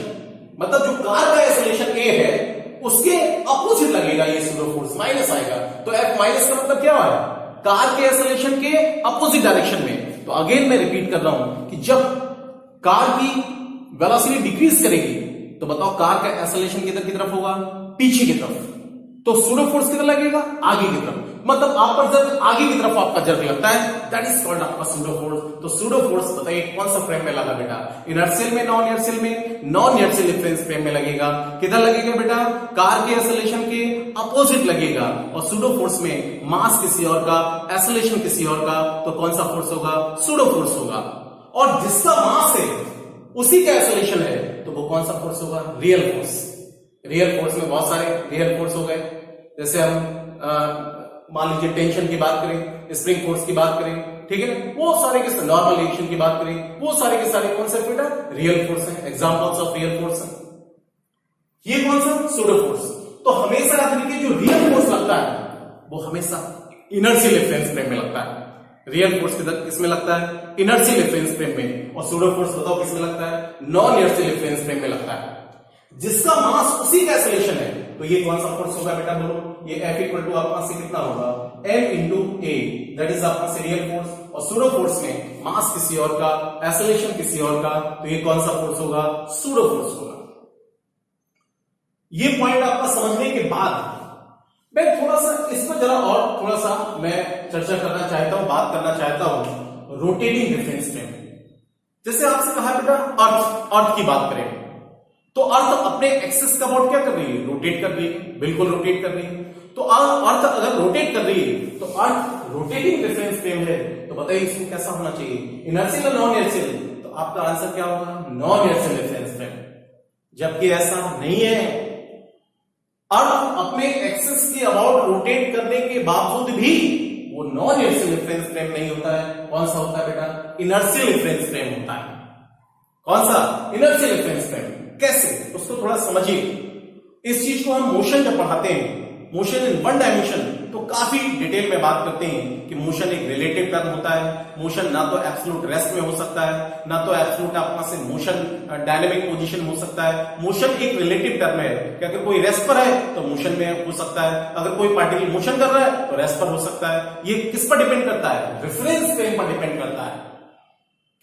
मतलब जो कार का एक्सेलरेशन ए है उसके अपोजिट लगेगा ये सूडो फोर्स, माइनस आएगा। तो F माइनस का मतलब क्या है, कार के एक्सेलरेशन के अपोजिट डायरेक्शन में। तो अगेन मैं रिपीट कर रहा हूं कि जब कार की वेलोसिटी डिक्रीज करेगी तो बताओ कार का एक्सेलरेशन किधर की तरफ होगा, पीछे की तरफ। तो सूडो फोर्स किधर लगेगा, आगे की तरफ। मतलब आप पर जब आगे की तरफ आपका जर्क लगता है, दैट इज कॉल्ड आपका सूडो फोर्स। तो सूडो फोर्स बताइए कौन सा फ्रेम में लगा बेटा, इनर्शियल में, नॉन इनर्शियल में, नॉन इनर्शियल रेफरेंस फ्रेम में लगेगा। किधर लगेगा बेटा, कार के एक्सेलरेशन के अपोजिट लगेगा। और सूडो फोर्स में मास किसी और का, एक्सेलरेशन किसी और का, तो कौन सा फोर्स होगा, सूडो फोर्स होगा। और जिसका मास है उसी का एक्सेलरेशन है तो वो कौन सा फोर्स होगा, रियल फोर्स। रियल फोर्स में बहुत सारे रियल फोर्स हो गए, जैसे हम मान लीजिए टेंशन की बात करें, स्प्रिंग फोर्स की बात करें, ठीक है ना, वो सारे के नॉर्मल रिएक्शन की बात करें, वो सारे के सारे कौन से बेटा, रियल फोर्स हैं, एग्जांपल्स ऑफ रियल फोर्स हैं। ये कौन सा, सूडो फोर्स। तो हमेशा याद रखिए जो रियल फोर्स लगता है वो हमेशा इनर्शियल रेफरेंस फ्रेम में लगता है। रियल फोर्स किसमें लगता है, इनर्शियल रेफरेंस फ्रेम में। और सूडो फोर्स बताओ किसमें लगता है, नॉन इनर्शियल रेफरेंस फ्रेम में लगता है। जिसका मास उसी का एक्सेलरेशन है तो ये कौन सा फोर्स होगा बेटा, बोलो। ये F इक्वल टू आपका से कितना होगा, m into A, that is आपका से रियल फोर्स। और सूडो फोर्स में मास किसी और का, एक्सेलरेशन किसी और का, तो ये कौन सा फोर्स होगा, सूडो फोर्स होगा। ये पॉइंट आपका समझने के बाद मैं थोड़ा सा इस पर जरा और थोड़ा सा मैं चर्चा करना चाहता हूं, बात करना चाहता हूं रोटेटिंग रेफरेंस फ्रेम। जैसे आपसे कहा बेटा अर्थ की बात करें तो अर्थ अपने एक्सिस का अबाउट क्या कर रही है, रोटेट कर रही है, बिल्कुल रोटेट कर रही है। तो अर्थ अगर रोटेट कर रही है तो अर्थ रोटेटिंग रेफरेंस फ्रेम है। तो बताइए इसमें कैसा होना चाहिए, इनर्शियल और नॉन इनर्शियल। तो आपका आंसर क्या होगा, नॉन इनर्शियल रेफरेंस फ्रेम। जबकि ऐसा नहीं है, अर्थ अपने एक्सिस के अबाउट रोटेट करने के बावजूद भी वो नॉन इनर्शियल रेफरेंस फ्रेम नहीं होता है। कौन सा होता है बेटा, इनर्शियल रेफरेंस फ्रेम होता है। कौन सा, इनर्शियल रेफरेंस फ्रेम। कैसे, उसको थोड़ा समझिए। इस चीज को हम मोशन जब पढ़ाते हैं, मोशन इन वन डायमेंशन, तो काफी डिटेल में बात करते हैं कि मोशन एक रिलेटिव टर्म होता है। मोशन ना तो एब्सोल्यूट रेस्ट में हो सकता है, ना तो एब्सोल्यूट अपना से मोशन डायनेमिक पोजीशन हो सकता है। मोशन एक रिलेटिव टर्म है कि अगर कोई रेस्ट पर है तो मोशन में हो सकता है, अगर कोई पार्टिकल मोशन कर रहा है तो रेस्ट पर हो सकता है। ये किस पर डिपेंड करता है? रेफरेंस फ्रेम पर डिपेंड करता है।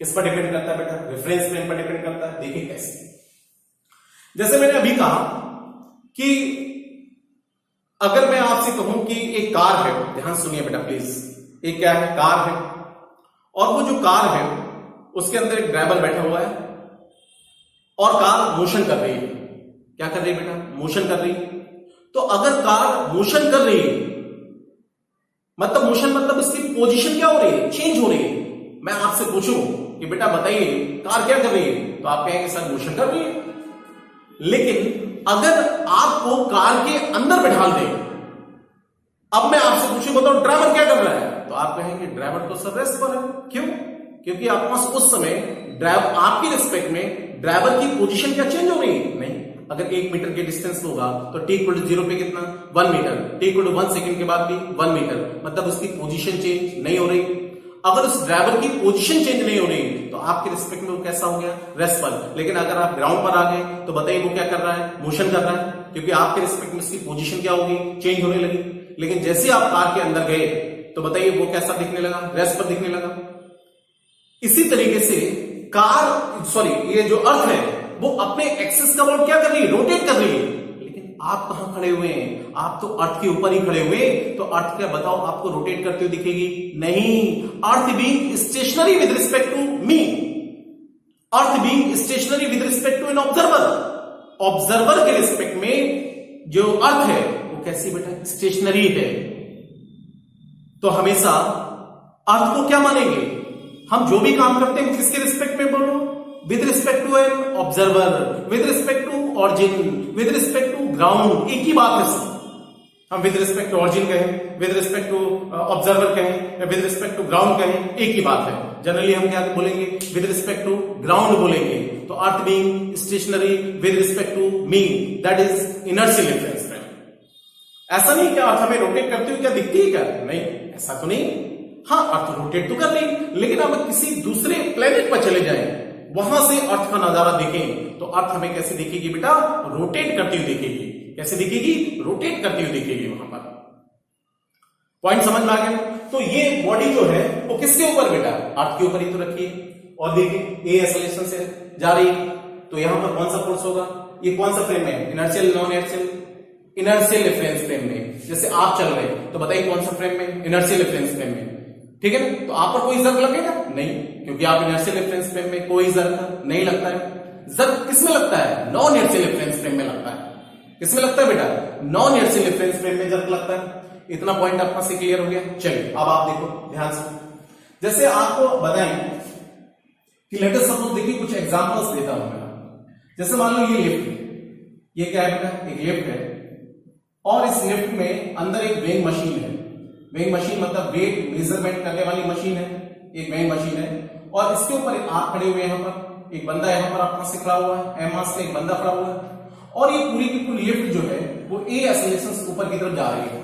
किस पर डिपेंड करता है बेटा? रेफरेंस फ्रेम पर डिपेंड करता है। देखिए कैसे, जैसे मैंने अभी कहा कि अगर मैं आपसे कहूं कि एक कार है, ध्यान सुनिए बेटा प्लीज, एक क्या है? कार है, और वो जो कार है उसके अंदर एक ड्राइवर बैठा हुआ है और कार मोशन कर रही है। क्या कर रही है बेटा? मोशन कर रही है। तो अगर कार मोशन कर रही है, मतलब मोशन मतलब इसकी पोजीशन क्या हो रही है? चेंज हो रही है। मैं आपसे पूछूं कि बेटा बताइए कार क्या कर रही है, तो आप कहेंगे सर मोशन कर रही है। लेकिन अगर आपको कार के अंदर बैठा दे, अब मैं आपसे पूछूं बताओ ड्राइवर क्या कर रहा है, तो आप कहेंगे ड्राइवर तो सर रेस्ट पर है। क्यों? क्योंकि आपके पास उस समय ड्राइवर, आपके रिस्पेक्ट में ड्राइवर की पोजीशन क्या चेंज हो रही है? नहीं। अगर 1 मीटर के डिस्टेंस होगा तो t = 0 पे कितना? 1 मीटर। t = 1 सेकंड के बाद भी 1 मीटर, मतलब उसकी पोजीशन चेंज नहीं हो रही। अगर उस ड्राइवर की पोजीशन चेंज नहीं हो रही तो आपके रिस्पेक्ट में वो कैसा हो गया? रेस्ट पर। लेकिन अगर आप ग्राउंड पर आ गए तो बताइए वो क्या कर रहा है? मोशन कर रहा है, क्योंकि आपके रिस्पेक्ट में उसकी पोजीशन क्या होगी? चेंज होने लगी। लेकिन जैसे आप कार के अंदर गए तो बताइए वो कैसा दिखने लगा? रेस्ट पर दिखने लगा। इसी तरीके से ये जो अर्थ है वो अपने एक्सिस का क्या कर रही है? रोटेट कर रही है। लेकिन आप कहां खड़े हुए हैं? आप तो अर्थ के ऊपर ही खड़े हुए, तो अर्थ क्या बताओ आपको रोटेट करते हुए दिखेगी? नहीं। Earth being stationary with respect to me, earth being stationary with respect to an observer, observer के रिस्पेक्ट में जो अर्थ है वो कैसी बेटा? स्टेशनरी है। तो हमेशा अर्थ को क्या मानेंगे हम? जो भी काम करते हैं वो किसके रिस्पेक्ट में? बोलो, with respect to an observer, with respect to origin, with respect to ground. एक ही बात है सब। हम विद रिस्पेक्ट टू ऑरिजिन कहें, विद रिस्पेक्ट टू ऑब्जर्वर कहें, या विद रिस्पेक्ट टू ग्राउंड कहें, एक ही बात है। जनरली हम क्या बोलेंगे? विद रिस्पेक्ट टू ग्राउंड बोलेंगे। तो earth being stationary with respect to me, that is inertial reference frame. ऐसा नहीं कि अर्थ हमें रोटेट करते हुए क्या दिखती है क्या? नहीं, ऐसा तो नहीं। हाँ, अर्थ रोटेट तो कर रही, लेकिन अब किसी दूसरे प्लेनेट पर चले जाएं, वहां से अर्थ का नजारा देखें तो अर्थ हमें कैसे दिखेगी बेटा? रोटेट करती हुई दिखेगी। कैसे दिखेगी? रोटेट करती हुई दिखेगी। वहां पर पॉइंट समझ में आ गया? तो ये बॉडी जो है वो किसके ऊपर बेटा? अर्थ के ऊपर ही तो रखी है। और देखिए ए एक्सेलरेशन से जा रही है, तो यहां पर कौन सा फोर्स होगा? ये कौन सा फ्रेम है? Inertial, non inertial? Inertial reference frame में। जैसे आप चल रहे हैं तो बताइए कौन सा फ्रेम में? इनर्शियल रिफरेंस फ्रेम में। ठीक है ना? तो आप पर कोई जर्क लगेगा? नहीं, क्योंकि आप इनर्शियल रिफरेंस फ्रेम में, कोई जर्क नहीं लगता है। जर्क किसमें लगता है? नॉन इनर्शियल रिफरेंस फ्रेम में लगता है। किसमें लगता है बेटा? नॉन इनर्शियल रिफरेंस फ्रेम में जर्क लगता है। इतना पॉइंट आपका से क्लियर हो गया? चलिए अब आप देखो ध्यान से। जैसे आपको बताएं कि लेट अस सपोज, देखिए कुछ एग्जांपल्स देता हूं मैं। जैसे मान लो ये लिफ्ट, ये क्या है बेटा? एक लिफ्ट है, और इस लिफ्ट में अंदर एक वेइंग मशीन है। वेइंग मशीन मतलब वेट मेजरमेंट करने वाली मशीन है, एक वेइंग मशीन है। और इसके ऊपर आप खड़े हुए हैं, यहां पर एक बंदा यहां पर आपका से खड़ा हुआ है, एम मास से एक बंदा खड़ा हुआ है। और ये पूरी की पूरी लिफ्ट जो है वो ए एक्सेलरेशन से ऊपर की तरफ जा रही है,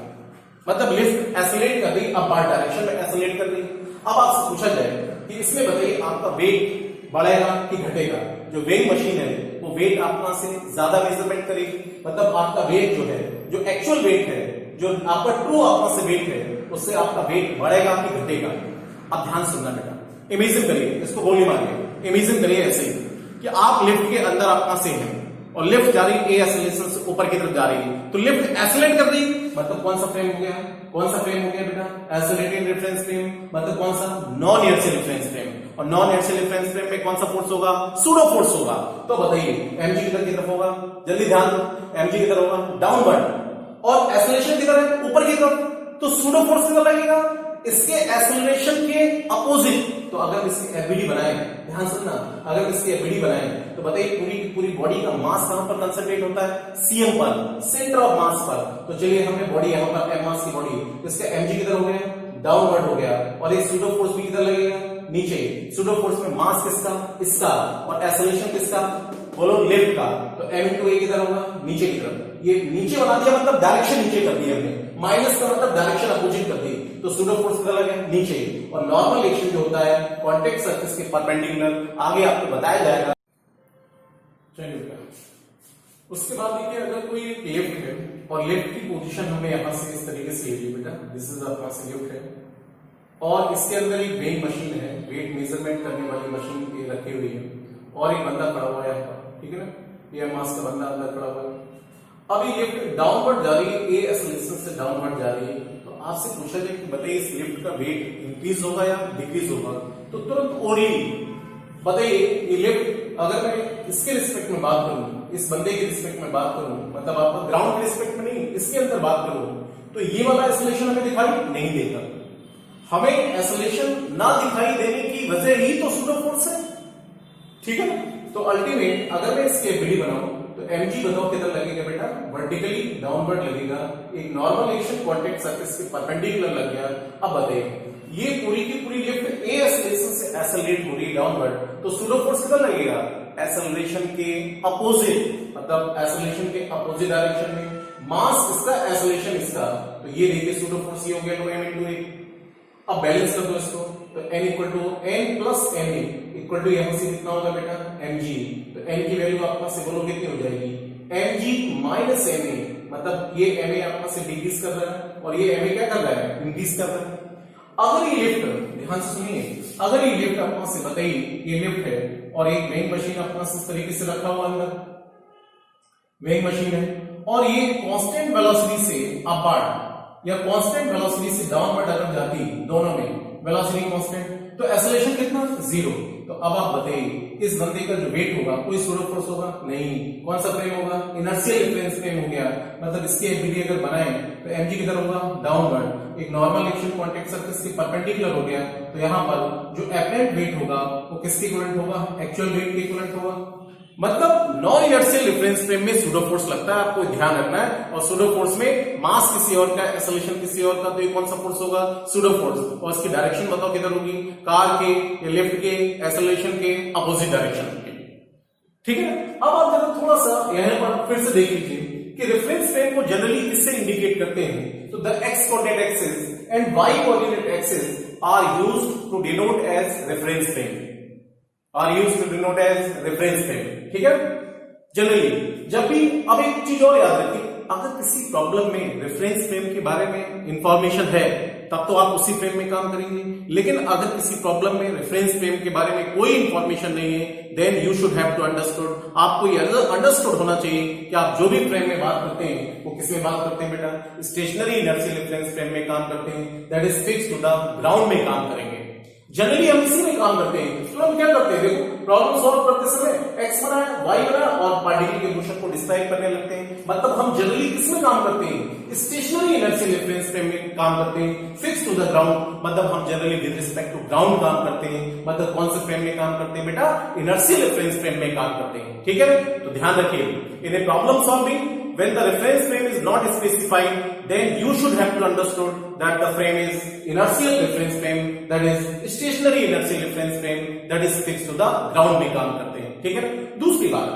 मतलब लिफ्ट एक्सेलरेट कर रही, अपवर्ड डायरेक्शन में एक्सेलरेट कर रही। अब आपसे पूछा जाए कि इसमें बताइए आपका वेट बढ़ेगा कि घटेगा? जो वेइंग मशीन है वो वेट आपका से ज्यादा मेजरमेंट करेगी, मतलब आपका वेट जो है, जो एक्चुअल वेट है, जो आपका ट्रू आपका से वेट है, उससे आपका वेट बढ़ेगा कि घटेगा? अब ध्यान सुनना बेटा, इमेजिन करिए, इसको गोली मारिए, इमेजिन करिए ऐसे ही कि आप लिफ्ट के अंदर आपका से हैं और लिफ्ट जा रही है ए एक्सेलरेशन से ऊपर की तरफ जा रही है, तो लिफ्ट एक्सेलरेट कर रही है, मतलब कौन सा फ्रेम हो गया? कौन सा फ्रेम हो गया बेटा? एक्सेलरेटिंग रेफरेंस फ्रेम, मतलब कौन सा? Non inertial reference frame. और नॉन इनर्शियल रिफरेंस फ्रेम में कौन सा फोर्स होगा? सूडो फोर्स होगा। तो बताइए mg किधर की तरफ होगा? जल्दी ध्यान दो, mg किधर होगा? डाउनवर्ड। और एक्सेलरेशन किधर है? ऊपर की तरफ। तो सूडो फोर्स किधर लगेगा? इसके एक्सेलरेशन के अपोजिट। तो अगर इसकी एफबीडी बनाए, ध्यान सुनना, अगर इसकी एफबीडी बनाए तो बताइए पूरी की पूरी बॉडी का मास कहां पर कंसंट्रेट होता है? सीएम पर, सेंटर ऑफ मास पर। तो चलिए हमने बॉडी यहां पर एम मास की बॉडी, इसका एमजी किधर हो गया? डाउनवर्ड हो गया। और ये सूडो फोर्स भी किधर लगेगा? नीचे। सूडो फोर्स में मास किसका, इसका, और एक्सेलरेशन किसका, बोलो लेफ्ट का। तो m इंटू ए किधर होगा, नीचे की तरफ। ये नीचे बना दिया मतलब डायरेक्शन नीचे कर दी हमने, माइनस का मतलब डायरेक्शन अपोजिट कर दी, तो सूडो फोर्स किधर लगे, नीचे। और नॉर्मल एक्शन जो होता है कॉन्टैक्ट सरफेस के परपेंडिकुलर, आगे आपको बताया जाएगा। चलिए उसके बाद देखिए, अगर कोई लिफ्ट है और लिफ्ट की पोजीशन हमें यहां से इस तरीके से ले ली बेटा, दिस इज आपका से लिफ्ट है, और इसके अंदर एक वेइंग मशीन है, वेट मेजरमेंट करने वाली मशीन ये रखी हुई है, और एक बंदा खड़ा हुआ है यहाँ पर, ठीक है ना, ये मास का बंदा अंदर खड़ा हुआ है। अब ये लिफ्ट डाउनवर्ड जा रही है, ए एक्सेलरेशन से डाउनवर्ड जा रही है। तो आपसे पूछा जाए कि बताइए इस लिफ्ट का वेट इंक्रीज होगा या डिक्रीज होगा, तो तुरंत ओरली बताइए ये लिफ्ट, अगर मैं इसके रिस्पेक्ट में बात करूं, इस बंदे के रिस्पेक्ट में बात करूं, मतलब आपको ग्राउंड के रिस्पेक्ट में नहीं, इसके अंदर बात करूं, तो ये वाला एक्सेलरेशन हमें दिखाई नहीं देगा। हमें एक्सेलरेशन ना दिखाई देने की वजह ही तो सूडो फोर्स है, ठीक है। तो अल्टीमेट अगर मैं इसके एफडी बनाऊं तो mg बताओ किधर लगेगा बेटा, वर्टिकली डाउनवर्ड लगेगा। एक नॉर्मल एक्शन कॉन्टैक्ट सरफेस के परपेंडिकुलर लग गया। अब बताइए ये पूरी की पूरी लिफ्ट ए एक्सेलरेशन से एक्सेलरेट हो रही डाउनवर्ड, तो सूडो फोर्स किधर लगेगा, एक्सेलरेशन के अपोजिट, मतलब एक्सेलरेशन के अपोजिट डायरेक्शन में। मास इसका, एक्सेलरेशन इसका, तो ये देखिए सूडो फोर्स ये हो गया तो m इंटू ए। अब बैलेंस कर दो इसको, तो n equal to n plus m equal to यहां से कितना होगा बेटा, mg। तो n की वैल्यू आपका से बोलो कितनी हो जाएगी, mg माइनस ma, मतलब ये ma आपका से डिक्रीज कर रहा है और ये ma क्या कर रहा है, इंक्रीज कर रहा है। अगर ये लिफ्ट, ध्यान से सुनिए, अगर ये लिफ्ट आपको से बताइए ये लिफ्ट है और एक वेइंग मशीन आपको इस तरीके से रखा हुआ अंदर, वेइंग मशीन है, और ये कांस्टेंट वेलोसिटी से अपवर्ड या कांस्टेंट वेलोसिटी से डाउनवर्ड अगर जाती, दोनों में वेलोसिटी कांस्टेंट, तो एक्सेलरेशन कितना, 0। तो अब आप बताइए इस बंदे का जो वेट होगा, कोई सूडो फोर्स होगा नहीं, कौन सा फ्रेम होगा, इनर्शियल रिफरेंस फ्रेम हो गया, मतलब इसके एफडी अगर बनाए तो mg किधर होगा, डाउनवर्ड। एक नॉर्मल एक्शन कॉन्टैक्ट सरफेस के परपेंडिकुलर हो गया, तो यहां पर जो एपरेंट वेट होगा वो किसके इक्विवेलेंट होगा, एक्चुअल वेट के इक्विवेलेंट होगा। मतलब नॉन इनर्शियल रिफरेंस फ्रेम में सूडो फोर्स लगता है, आपको ध्यान रखना है। और सूडो फोर्स में मास किसी और का, एक्सेलरेशन किसी और का, तो ये कौन सा फोर्स होगा, सूडो फोर्स। और इसकी डायरेक्शन बताओ किधर होगी, कार के या लिफ्ट के, एक्सेलरेशन के अपोजिट डायरेक्शन के, ठीक है। अब आप जरा थोड़ा सा यहां पर फिर से देख लीजिए कि रेफरेंस फ्रेम को जनरली किससे इंडिकेट करते हैं, तो the x coordinate axis and y coordinate axis are used to denote as reference frame, are used to denote as reference frame, ठीक है। जनरली जब भी, अब एक चीज और याद रखिए, अगर किसी प्रॉब्लम में रेफरेंस फ्रेम के बारे में इंफॉर्मेशन है तब तो आप उसी फ्रेम में काम करेंगे, लेकिन अगर किसी प्रॉब्लम में रेफरेंस फ्रेम के बारे में कोई इंफॉर्मेशन नहीं है, then you should have to understood, आपको ये अंडरस्टूड होना चाहिए कि आप जो भी फ्रेम में बात करते हैं वो किसमें बात करते हैं बेटा, स्टेशनरी इनर्शियल रिफरेंस फ्रेम में काम करते हैं, that is fixed to the ground में काम करेंगे। जनरली हम इसी में काम करते हैं, तो हम क्या करते हैं, देखो प्रॉब्लम सॉल्व करते समय एक्स बना है, वाई बना है, और पार्टिकल के मोशन को डिस्क्राइब करने लगते हैं। मतलब हम जनरली किसमें काम करते हैं, स्टेशनरी इनर्शियल रिफरेंस फ्रेम में काम करते हैं। फिक्स टू द ग्राउंड, मतलब हम generally with respect to ground काम करते हैं। मतलब कौन से फ्रेम में काम करते हैं बेटा, इनर्शियल रिफरेंस फ्रेम में काम करते हैं, ठीक है। तो ध्यान रखिए, in a problem solving when the reference frame is not specified, then you should have to understood that the frame is inertial reference frame, that is stationary inertial reference frame, that is fixed to the ground में काम करते हैं, ठीक है। दूसरी बात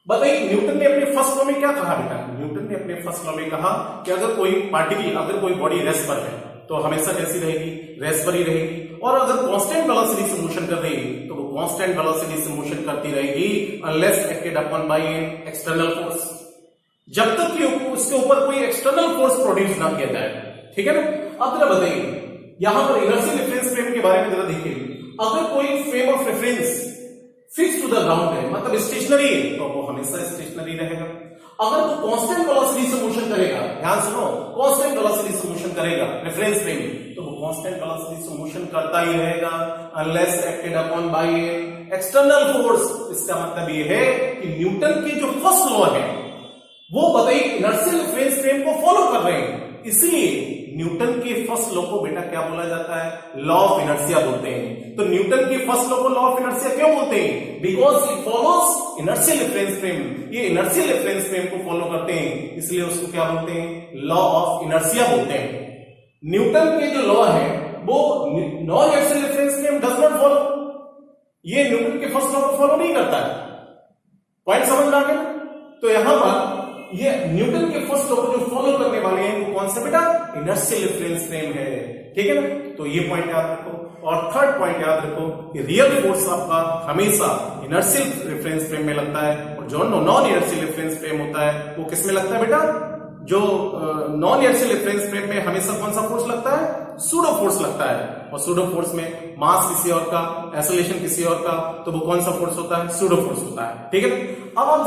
बताइए, Newton ने अपने फर्स्ट लॉ में क्या कहा बेटा, न्यूटन ने अपने फर्स्ट लॉ में कहा कि अगर कोई पार्टिकल, अगर कोई बॉडी रेस्ट पर है तो हमेशा कैसी रहेगी, रेस्ट पर ही रहेगी, और अगर कांस्टेंट वेलोसिटी से मोशन कर रही है तो वो कांस्टेंट वेलोसिटी से मोशन करती रहेगी unless acted upon bye an external force, जब तक कि उसके ऊपर कोई एक्सटर्नल फोर्स प्रोड्यूस ना किया जाए, ठीक है ना। अब जरा बताइए यहां पर इनर्शियल रिफरेंस फ्रेम के बारे में जरा देखिए, अगर कोई frame of reference fix to the ground है, मतलब स्टेशनरी है, तो वो हमेशा स्टेशनरी रहेगा। अगर वो कांस्टेंट वेलोसिटी से मोशन करेगा, ध्यान सुनो, कांस्टेंट वेलोसिटी से मोशन करेगा रेफरेंस फ्रेम, तो वो कांस्टेंट वेलोसिटी से मोशन करता ही रहेगा unless acted upon bye an external force. इसका मतलब ये है कि न्यूटन के जो फर्स्ट लॉ है वो बताइए इनर्शियल रिफरेंस फ्रेम को फॉलो कर रहे हैं, इसलिए न्यूटन के फर्स्ट लॉ को बेटा क्या बोला जाता है, लॉ ऑफ इनर्शिया बोलते हैं। तो न्यूटन के फर्स्ट लॉ को लॉ ऑफ इनर्शिया क्यों बोलते हैं, because it follows inertial reference frame, ये इनर्शियल रिफरेंस फ्रेम को फॉलो करते हैं, इसलिए उसको क्या बोलते हैं, लॉ ऑफ इनर्शिया बोलते हैं। न्यूटन के जो लॉ है वो non universal reference frame does not follow, ये न्यूटन के फर्स्ट लॉ को फॉलो नहीं करता है। पॉइंट समझ में आ गया? तो यहां पर ये न्यूटन के फर्स्ट लॉ को जो फॉलो करने वाले हैं वो कौन सा बेटा? इनर्शियल रेफरेंस फ्रेम है, ठीक है ना? तो ये पॉइंट याद रखो। और थर्ड पॉइंट याद रखो कि रियल फोर्स आपका हमेशा इनर्शियल रेफरेंस फ्रेम में लगता है, और जो नॉन इनर्शियल रेफरेंस फ्रेम होता है वो किसमें लगता है बेटा? जो नॉन इनर्शियल रेफरेंस फ्रेम में हमेशा कौन सा फोर्स लगता है? सूडो फोर्स लगता है, और सूडो फोर्स में मास किसी और का, एक्सेलरेशन किसी और का, तो वो कौन सा फोर्स होता है? सूडो फोर्स होता है, ठीक है? अब आप